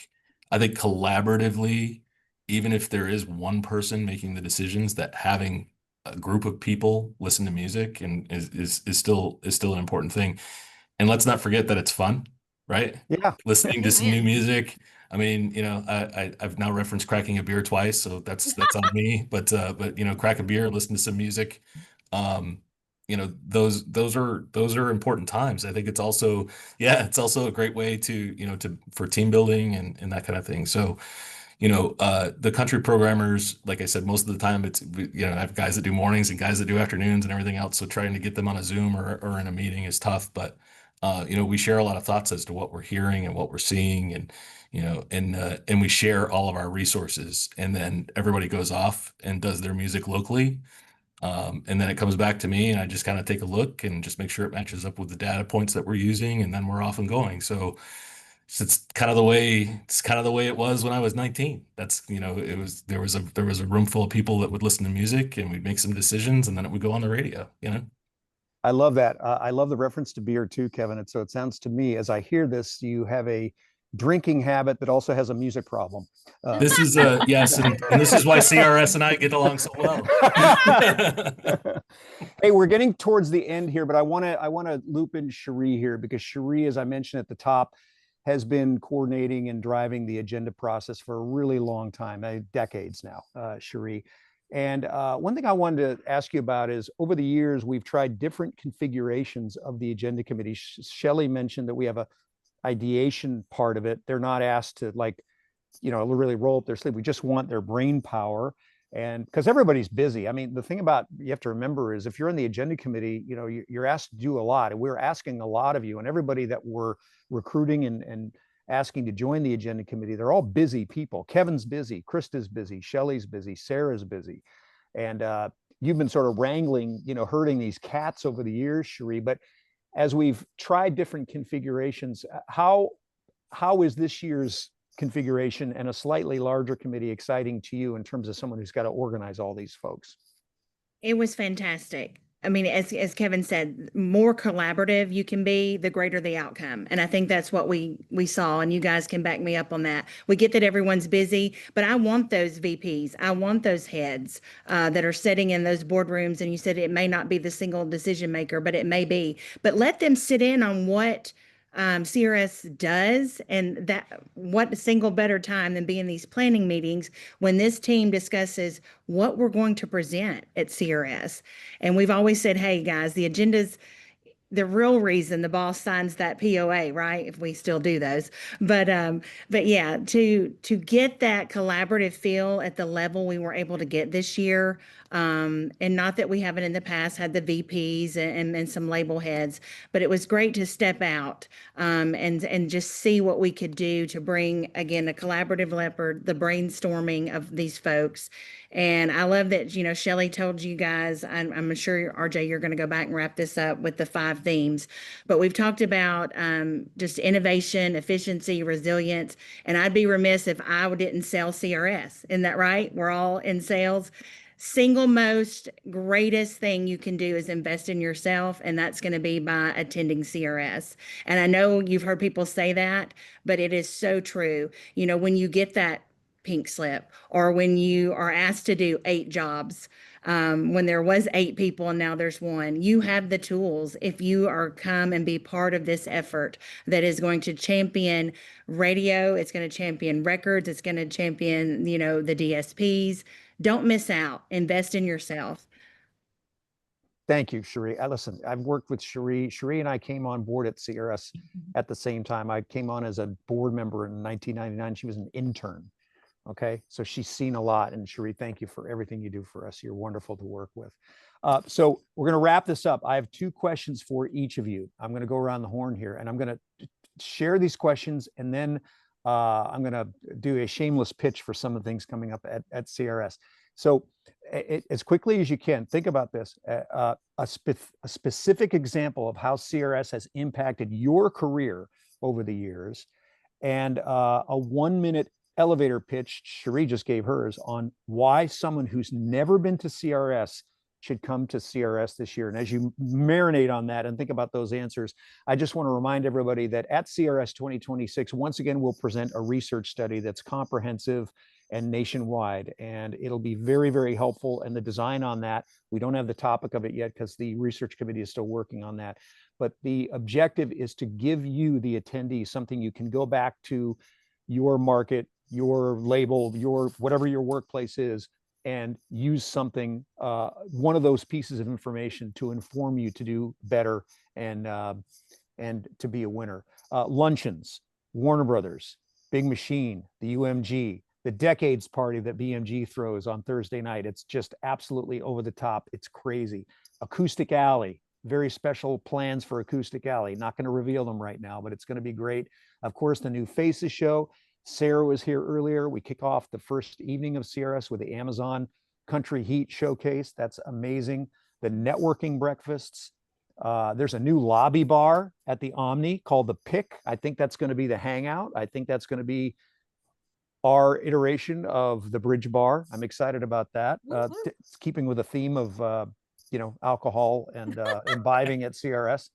collaboratively, even if there is one person making the decisions, that having a group of people listen to music and is still an important thing. And let's not forget that it's fun, right? Yeah. Listening to some new Amen. music. I mean, I've now referenced cracking a beer twice, so that's on me. But crack a beer, listen to some music. Um, those are important times. I think it's also a great way for team building and that kind of thing. So, the country programmers, like I said, most of the time I have guys that do mornings and guys that do afternoons and everything else. So trying to get them on a Zoom or in a meeting is tough, but we share a lot of thoughts as to what we're hearing and what we're seeing, and we share all of our resources, and then everybody goes off and does their music locally. And then it comes back to me and I just kind of take a look and just make sure it matches up with the data points that we're using, and then we're off and going. So it's kind of the way it was when I was 19. There was a room full of people that would listen to music and we'd make some decisions and then it would go on the radio. I love that. I love the reference to beer too, Kevin. And so it sounds to me, as I hear this, you have a drinking habit that also has a music problem. This is yes, and this is why CRS and I get along so well. Hey, we're getting towards the end here, but I want to loop in Cherie here because Cherie, as I mentioned at the top, has been coordinating and driving the agenda process for a really long time, decades now, Cherie. And one thing I wanted to ask you about is over the years, we've tried different configurations of the agenda committee. Shelley mentioned that we have a ideation part of it. They're not asked to really roll up their sleeve. We just want their brain power. And because everybody's busy. I mean, the thing about you have to remember is if you're in the agenda committee, you're asked to do a lot. And we're asking a lot of you, and everybody that we're recruiting and asking to join the agenda committee, they're all busy people. Kevin's busy, Krista's busy, Shelley's busy, Sarah's busy. And you've been sort of wrangling, herding these cats over the years, Cherie. But as we've tried different configurations, how is this year's configuration and a slightly larger committee exciting to you in terms of someone who's got to organize all these folks? It was fantastic. I mean, as Kevin said, more collaborative you can be, the greater the outcome. And I think that's what we saw, and you guys can back me up on that. We get that everyone's busy, but I want those VPs. I want those heads that are sitting in those boardrooms. And you said it may not be the single decision maker, but it may be. But let them sit in on what CRS does, and that what single better time than be in these planning meetings when this team discusses what we're going to present at CRS. And we've always said, hey guys, the agenda's the real reason the boss signs that POA, right? If we still do those. But yeah, to get that collaborative feel at the level we were able to get this year, and not that we haven't in the past had the VPs and some label heads, but it was great to step out and just see what we could do to bring again a collaborative effort, the brainstorming of these folks. And I love that, Shelley told you guys, I'm sure, RJ, you're going to go back and wrap this up with the 5 themes. But we've talked about just innovation, efficiency, resilience. And I'd be remiss if I didn't sell CRS. Isn't that right? We're all in sales. Single most greatest thing you can do is invest in yourself, and that's going to be by attending CRS. And I know you've heard people say that, but it is so true. When you get that pink slip, or when you are asked to do 8 jobs, when there was 8 people and now there's 1, you have the tools if you are come and be part of this effort that is going to champion radio, it's going to champion records, it's going to champion, the DSPs. Don't miss out. Invest in yourself. Thank you, Cherie. Listen, I've worked with Cherie. Cherie and I came on board at CRS at the same time. I came on as a board member in 1999. She was an intern. Okay, so she's seen a lot. And Cherie, thank you for everything you do for us. You're wonderful to work with. So we're going to wrap this up. I have 2 questions for each of you. I'm going to go around the horn here, and I'm going to share these questions, and then I'm going to do a shameless pitch for some of the things coming up at CRS. So as quickly as you can, think about this. A specific example of how CRS has impacted your career over the years, and a 1-minute elevator pitch Cherie just gave hers on why someone who's never been to CRS should come to CRS this year. And as you marinate on that and think about those answers, I just want to remind everybody that at CRS 2026, once again, we'll present a research study that's comprehensive and nationwide, and it'll be very, very helpful. And the design on that, we don't have the topic of it yet because the research committee is still working on that. But the objective is to give you, the attendees, something you can go back to your market, your label, your whatever your workplace is, and use something, one of those pieces of information to inform you to do better and to be a winner. Luncheons, Warner Brothers, Big Machine, the UMG, the Decades Party that BMG throws on Thursday night. It's just absolutely over the top. It's crazy. Acoustic Alley, very special plans for Acoustic Alley. Not going to reveal them right now, but it's going to be great. Of course, the new Faces show. Sarah was here earlier. We kick off the first evening of CRS with the Amazon Country Heat Showcase. That's amazing. The networking breakfasts. There's a new lobby bar at the Omni called the Pick. I think that's going to be the hangout. I think that's going to be our iteration of the Bridge Bar. I'm excited about that. It's keeping with the theme of alcohol and imbibing at CRS.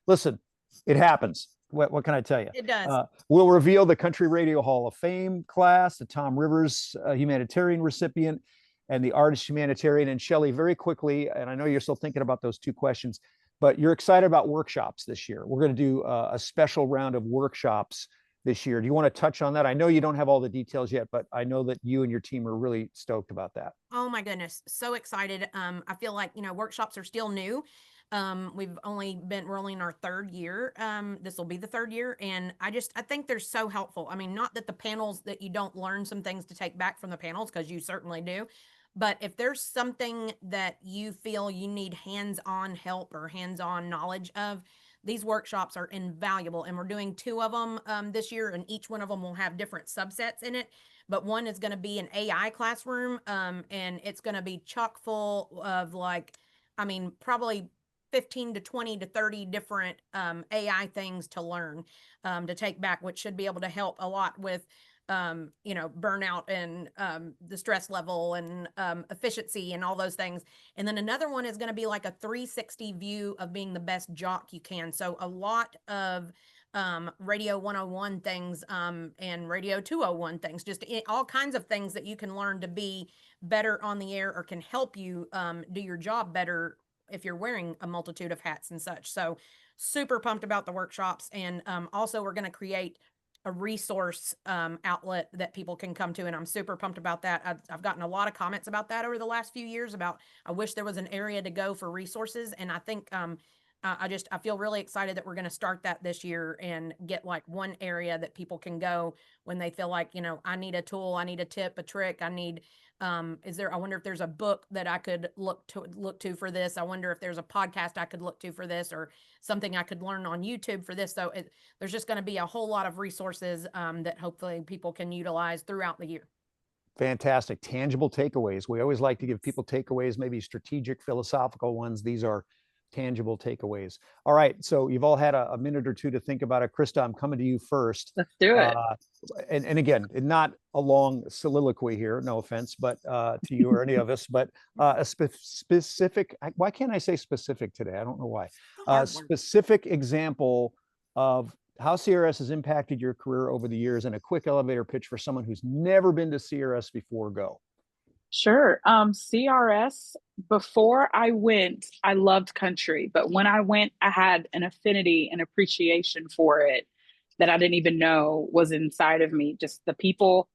Listen, it happens. What can I tell you? It does. We'll reveal the Country Radio Hall of Fame class, the Tom Rivers humanitarian recipient, and the artist humanitarian. And Shelley, very quickly, and I know you're still thinking about those 2 questions, but you're excited about workshops this year. We're going to do a special round of workshops this year. Do you want to touch on that? I know you don't have all the details yet, but I know that you and your team are really stoked about that. Oh my goodness, so excited. I feel like, workshops are still new. We're only in our 3rd year. This will be the 3rd year. And I think they're so helpful. I mean, not that the panels, that you don't learn some things to take back from the panels, because you certainly do. But if there's something that you feel you need hands-on help or hands-on knowledge of, these workshops are invaluable. And we're doing 2 of them this year, and each one of them will have different subsets in it. But one is going to be an AI classroom, and it's going to be chock full of probably 15 to 20 to 30 different AI things to learn, to take back, which should be able to help a lot with burnout and the stress level and efficiency and all those things. And then another one is going to be like a 360 view of being the best jock you can. So a lot of Radio 101 things and Radio 201 things, just all kinds of things that you can learn to be better on the air, or can help you do your job better if you're wearing a multitude of hats and such. So super pumped about the workshops. And also we're going to create a resource outlet that people can come to. And I'm super pumped about that. I've gotten a lot of comments about that over the last few years about, I wish there was an area to go for resources. And I think I feel really excited that we're going to start that this year and get like one area that people can go when they feel like, I need a tool, I need a tip, a trick, I need, I wonder if there's a book that I could look to for this. I wonder if there's a podcast I could look to for this, or something I could learn on YouTube for this. So there's just going to be a whole lot of resources that hopefully people can utilize throughout the year. Fantastic. Tangible takeaways. We always like to give people takeaways, maybe strategic, philosophical ones. These are tangible takeaways. All right. So you've all had a minute or 2 to think about it. Krista, I'm coming to you first. Let's do it. And again, not a long soliloquy here, no offense, but to you or any of us, but a specific, why can't I say specific today? I don't know why. A specific example of how CRS has impacted your career over the years, and a quick elevator pitch for someone who's never been to CRS before. Go. Sure. CRS, before I went, I loved country, but when I went, I had an affinity and appreciation for it that I didn't even know was inside of me. Just the people,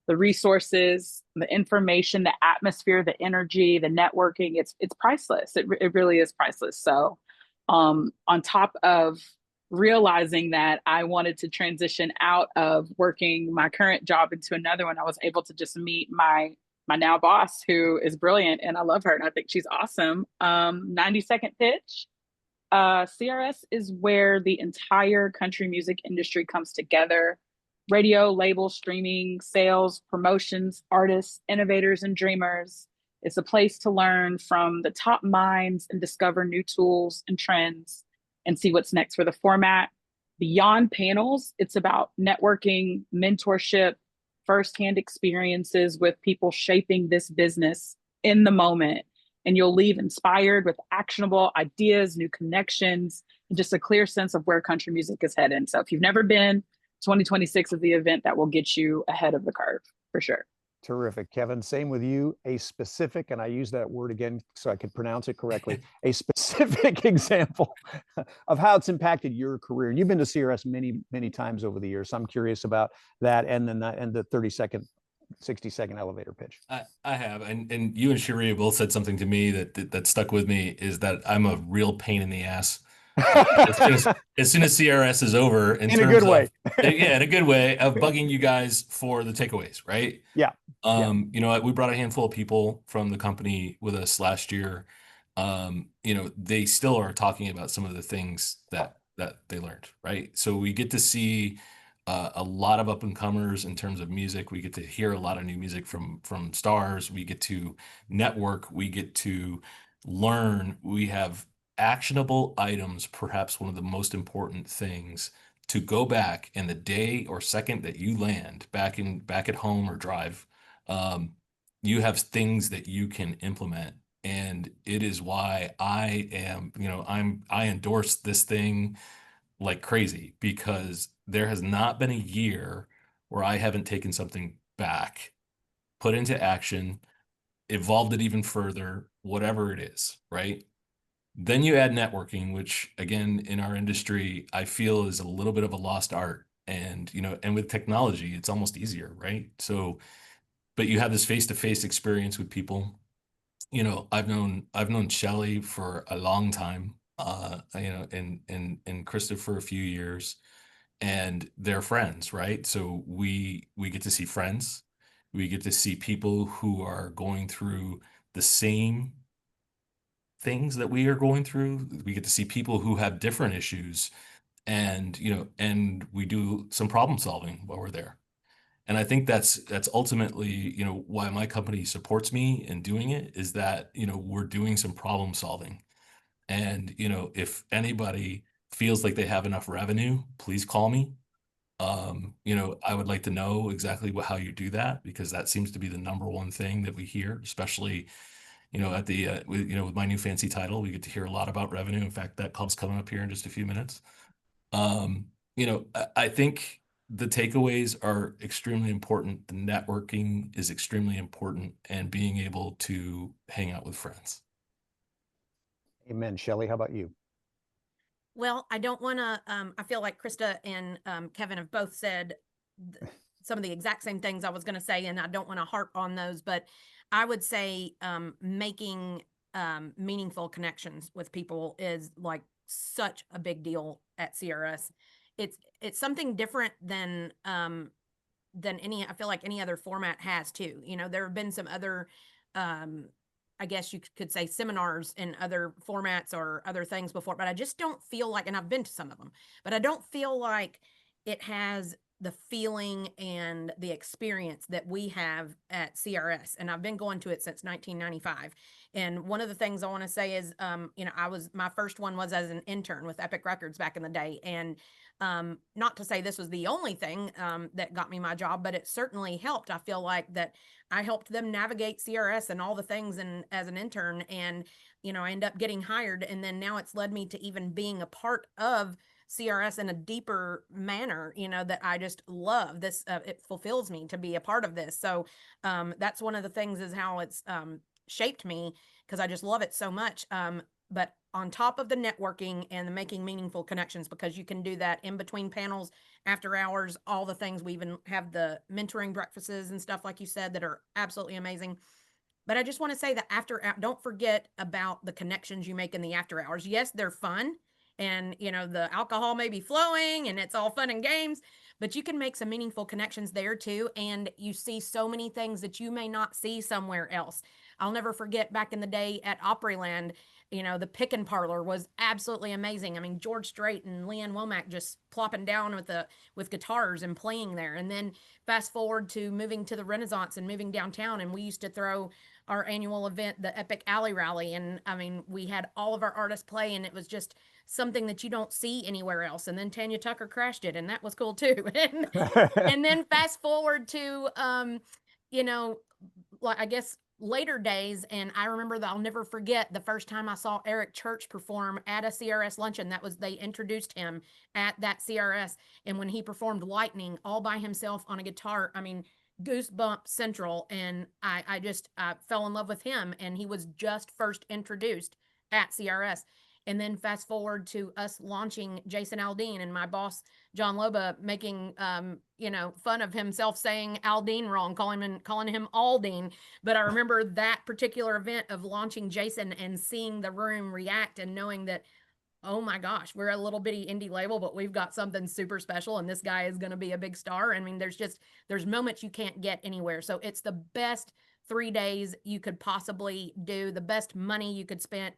the resources, the information, the atmosphere, the energy, the networking, it's priceless. It really is priceless. So on top of realizing that I wanted to transition out of working my current job into another one, I was able to just meet my now boss, who is brilliant, and I love her, and I think she's awesome. 90-second pitch. CRS is where the entire country music industry comes together. Radio, label, streaming, sales, promotions, artists, innovators, and dreamers. It's a place to learn from the top minds and discover new tools and trends and see what's next for the format. Beyond panels, it's about networking, mentorship, firsthand experiences with people shaping this business in the moment. And you'll leave inspired with actionable ideas, new connections, and just a clear sense of where country music is headed. So if you've never been, 2026 is the event that will get you ahead of the curve for sure. Terrific, Kevin. Same with you. A specific, and I use that word again so I could pronounce it correctly, a specific example of how it's impacted your career. And you've been to CRS many, many times over the years. So I'm curious about that and then and the 30-second, 60-second elevator pitch. I have, and you and Sharia both said something to me that stuck with me, is that I'm a real pain in the ass. As soon as CRS is over, in a good way. Yeah, in a good way of bugging you guys for the takeaways, right? Yeah. You know, we brought a handful of people from the company with us last year. You know, they still are talking about some of the things that they learned, right? So we get to see a lot of up and comers in terms of music. We get to hear a lot of new music from stars. We get to network. We get to learn. We have actionable items, perhaps one of the most important things to go back in the day or second that you land back at home or drive. You have things that you can implement, and it is why I am, you know, I endorse this thing like crazy, because there has not been a year where I haven't taken something back, put into action, evolved it even further, whatever it is, right? Then you add networking, which again, in our industry, I feel is a little bit of a lost art. And, you know, and with technology, it's almost easier, right? So, but you have this face-to-face experience with people. You know, I've known Shelly for a long time, you know, and Krista for a few years, and they're friends, right? So we get to see friends. We get to see people who are going through the same things that we are going through. We get to see people who have different issues, and you know, and we do some problem solving while we're there. And I think that's ultimately, you know, why my company supports me in doing it, is that, you know, we're doing some problem solving. And, you know, if anybody feels like they have enough revenue, please call me. You know, I would like to know exactly how you do that, because that seems to be the number one thing that we hear, especially, you know, at the, you know, with my new fancy title, we get to hear a lot about revenue. In fact, that call's coming up here in just a few minutes. You know, I think the takeaways are extremely important. The networking is extremely important, and being able to hang out with friends. Amen. Shelley, how about you? Well, I don't want to, I feel like Krista and Kevin have both said some of the exact same things I was going to say, and I don't want to harp on those, but I would say making meaningful connections with people is like such a big deal at CRS. It's something different than any, I feel like any other format has too. You know, there have been some other I guess you could say seminars in other formats or other things before, but I just don't feel like, and I've been to some of them, but I don't feel like it has the feeling and the experience that we have at CRS. And I've been going to it since 1995. And one of the things I want to say is, you know, my first one was as an intern with Epic Records back in the day. And not to say this was the only thing that got me my job, but it certainly helped. I feel like that I helped them navigate CRS and all the things, and as an intern, and, you know, I end up getting hired. And then now it's led me to even being a part of CRS in a deeper manner, you know, that I just love this. It fulfills me to be a part of this. So that's one of the things, is how it's shaped me, because I just love it so much. But on top of the networking and the making meaningful connections, because you can do that in between panels, after hours, all the things. We even have the mentoring breakfasts and stuff, like you said, that are absolutely amazing. But I just want to say that don't forget about the connections you make in the after hours. Yes, they're fun, and, you know, the alcohol may be flowing and it's all fun and games, but you can make some meaningful connections there too. And you see so many things that you may not see somewhere else. I'll never forget back in the day at Opryland, you know, the Pickin' Parlor was absolutely amazing. I mean, George Strait and Leanne Womack just plopping down with guitars and playing there. And then fast forward to moving to the Renaissance and moving downtown, and we used to throw our annual event, the Epic Alley Rally. And I mean, we had all of our artists play, and it was just something that you don't see anywhere else. And then Tanya Tucker crashed it, and that was cool too. And then fast forward to, you know, like, I guess later days. And I remember that I'll never forget the first time I saw Eric Church perform at a CRS luncheon. That was, they introduced him at that CRS. And when he performed Lightning all by himself on a guitar, I mean, goosebump central. And I just fell in love with him. And he was just first introduced at CRS. And then fast forward to us launching Jason Aldean, and my boss, John Loba, making, you know, fun of himself saying Aldean wrong, calling him Aldean. But I remember that particular event of launching Jason and seeing the room react and knowing that, oh my gosh, we're a little bitty indie label, but we've got something super special, and this guy is going to be a big star. I mean, there's moments you can't get anywhere. So it's the best 3 days you could possibly do, the best money you could spend.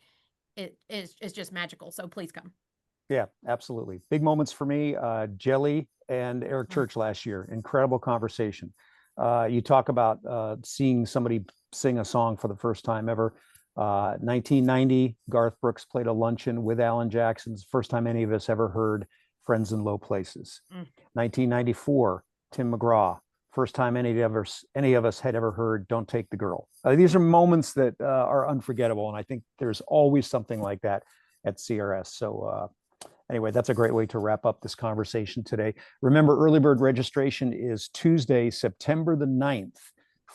It's just magical. So please come. Yeah, absolutely. Big moments for me. Jelly and Eric Church last year. Incredible conversation. You talk about seeing somebody sing a song for the first time ever. 1990, Garth Brooks played a luncheon with Alan Jackson's first time any of us ever heard Friends in Low Places. 1994, Tim McGraw. First time any of us had ever heard Don't Take the Girl. These are moments that are unforgettable. And I think there's always something like that at CRS. So anyway, that's a great way to wrap up this conversation today. Remember, early bird registration is Tuesday, September the 9th,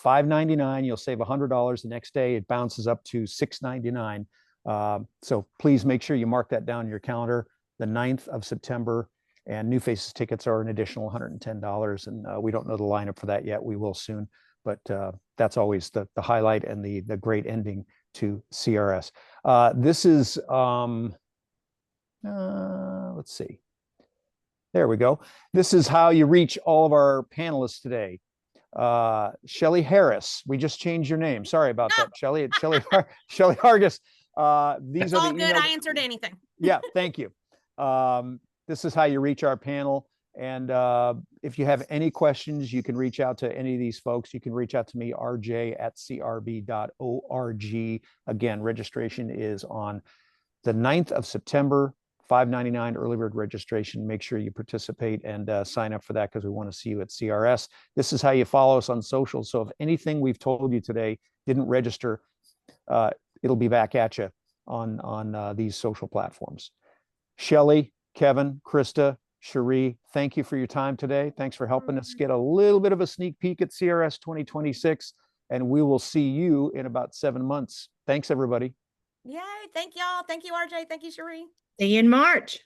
$5.99. You'll save $100 the next day. It bounces up to $6.99. So please make sure you mark that down in your calendar, the 9th of September. And New Faces tickets are an additional $110. And we don't know the lineup for that yet. We will soon. But that's always the highlight and the great ending to CRS. This is, let's see. There we go. This is how you reach all of our panelists today. Shelly Harris, we just changed your name. Sorry about that, Shelly. It's Shelly Hargis. These It's are all the good. emails. I answered anything. Yeah, thank you. This is how you reach our panel. And if you have any questions, you can reach out to any of these folks. You can reach out to me, rj@crb.org. Again, registration is on the 9th of September, $5.99 early bird registration. Make sure you participate and sign up for that, because we want to see you at CRS. This is how you follow us on social. So if anything we've told you today didn't register, it'll be back at you on these social platforms. Shelly, Kevin, Krista, Cherie, thank you for your time today. Thanks for helping us get a little bit of a sneak peek at CRS 2026. And we will see you in about 7 months. Thanks, everybody. Yay. Thank y'all. Thank you, RJ. Thank you, Cherie. See you in March.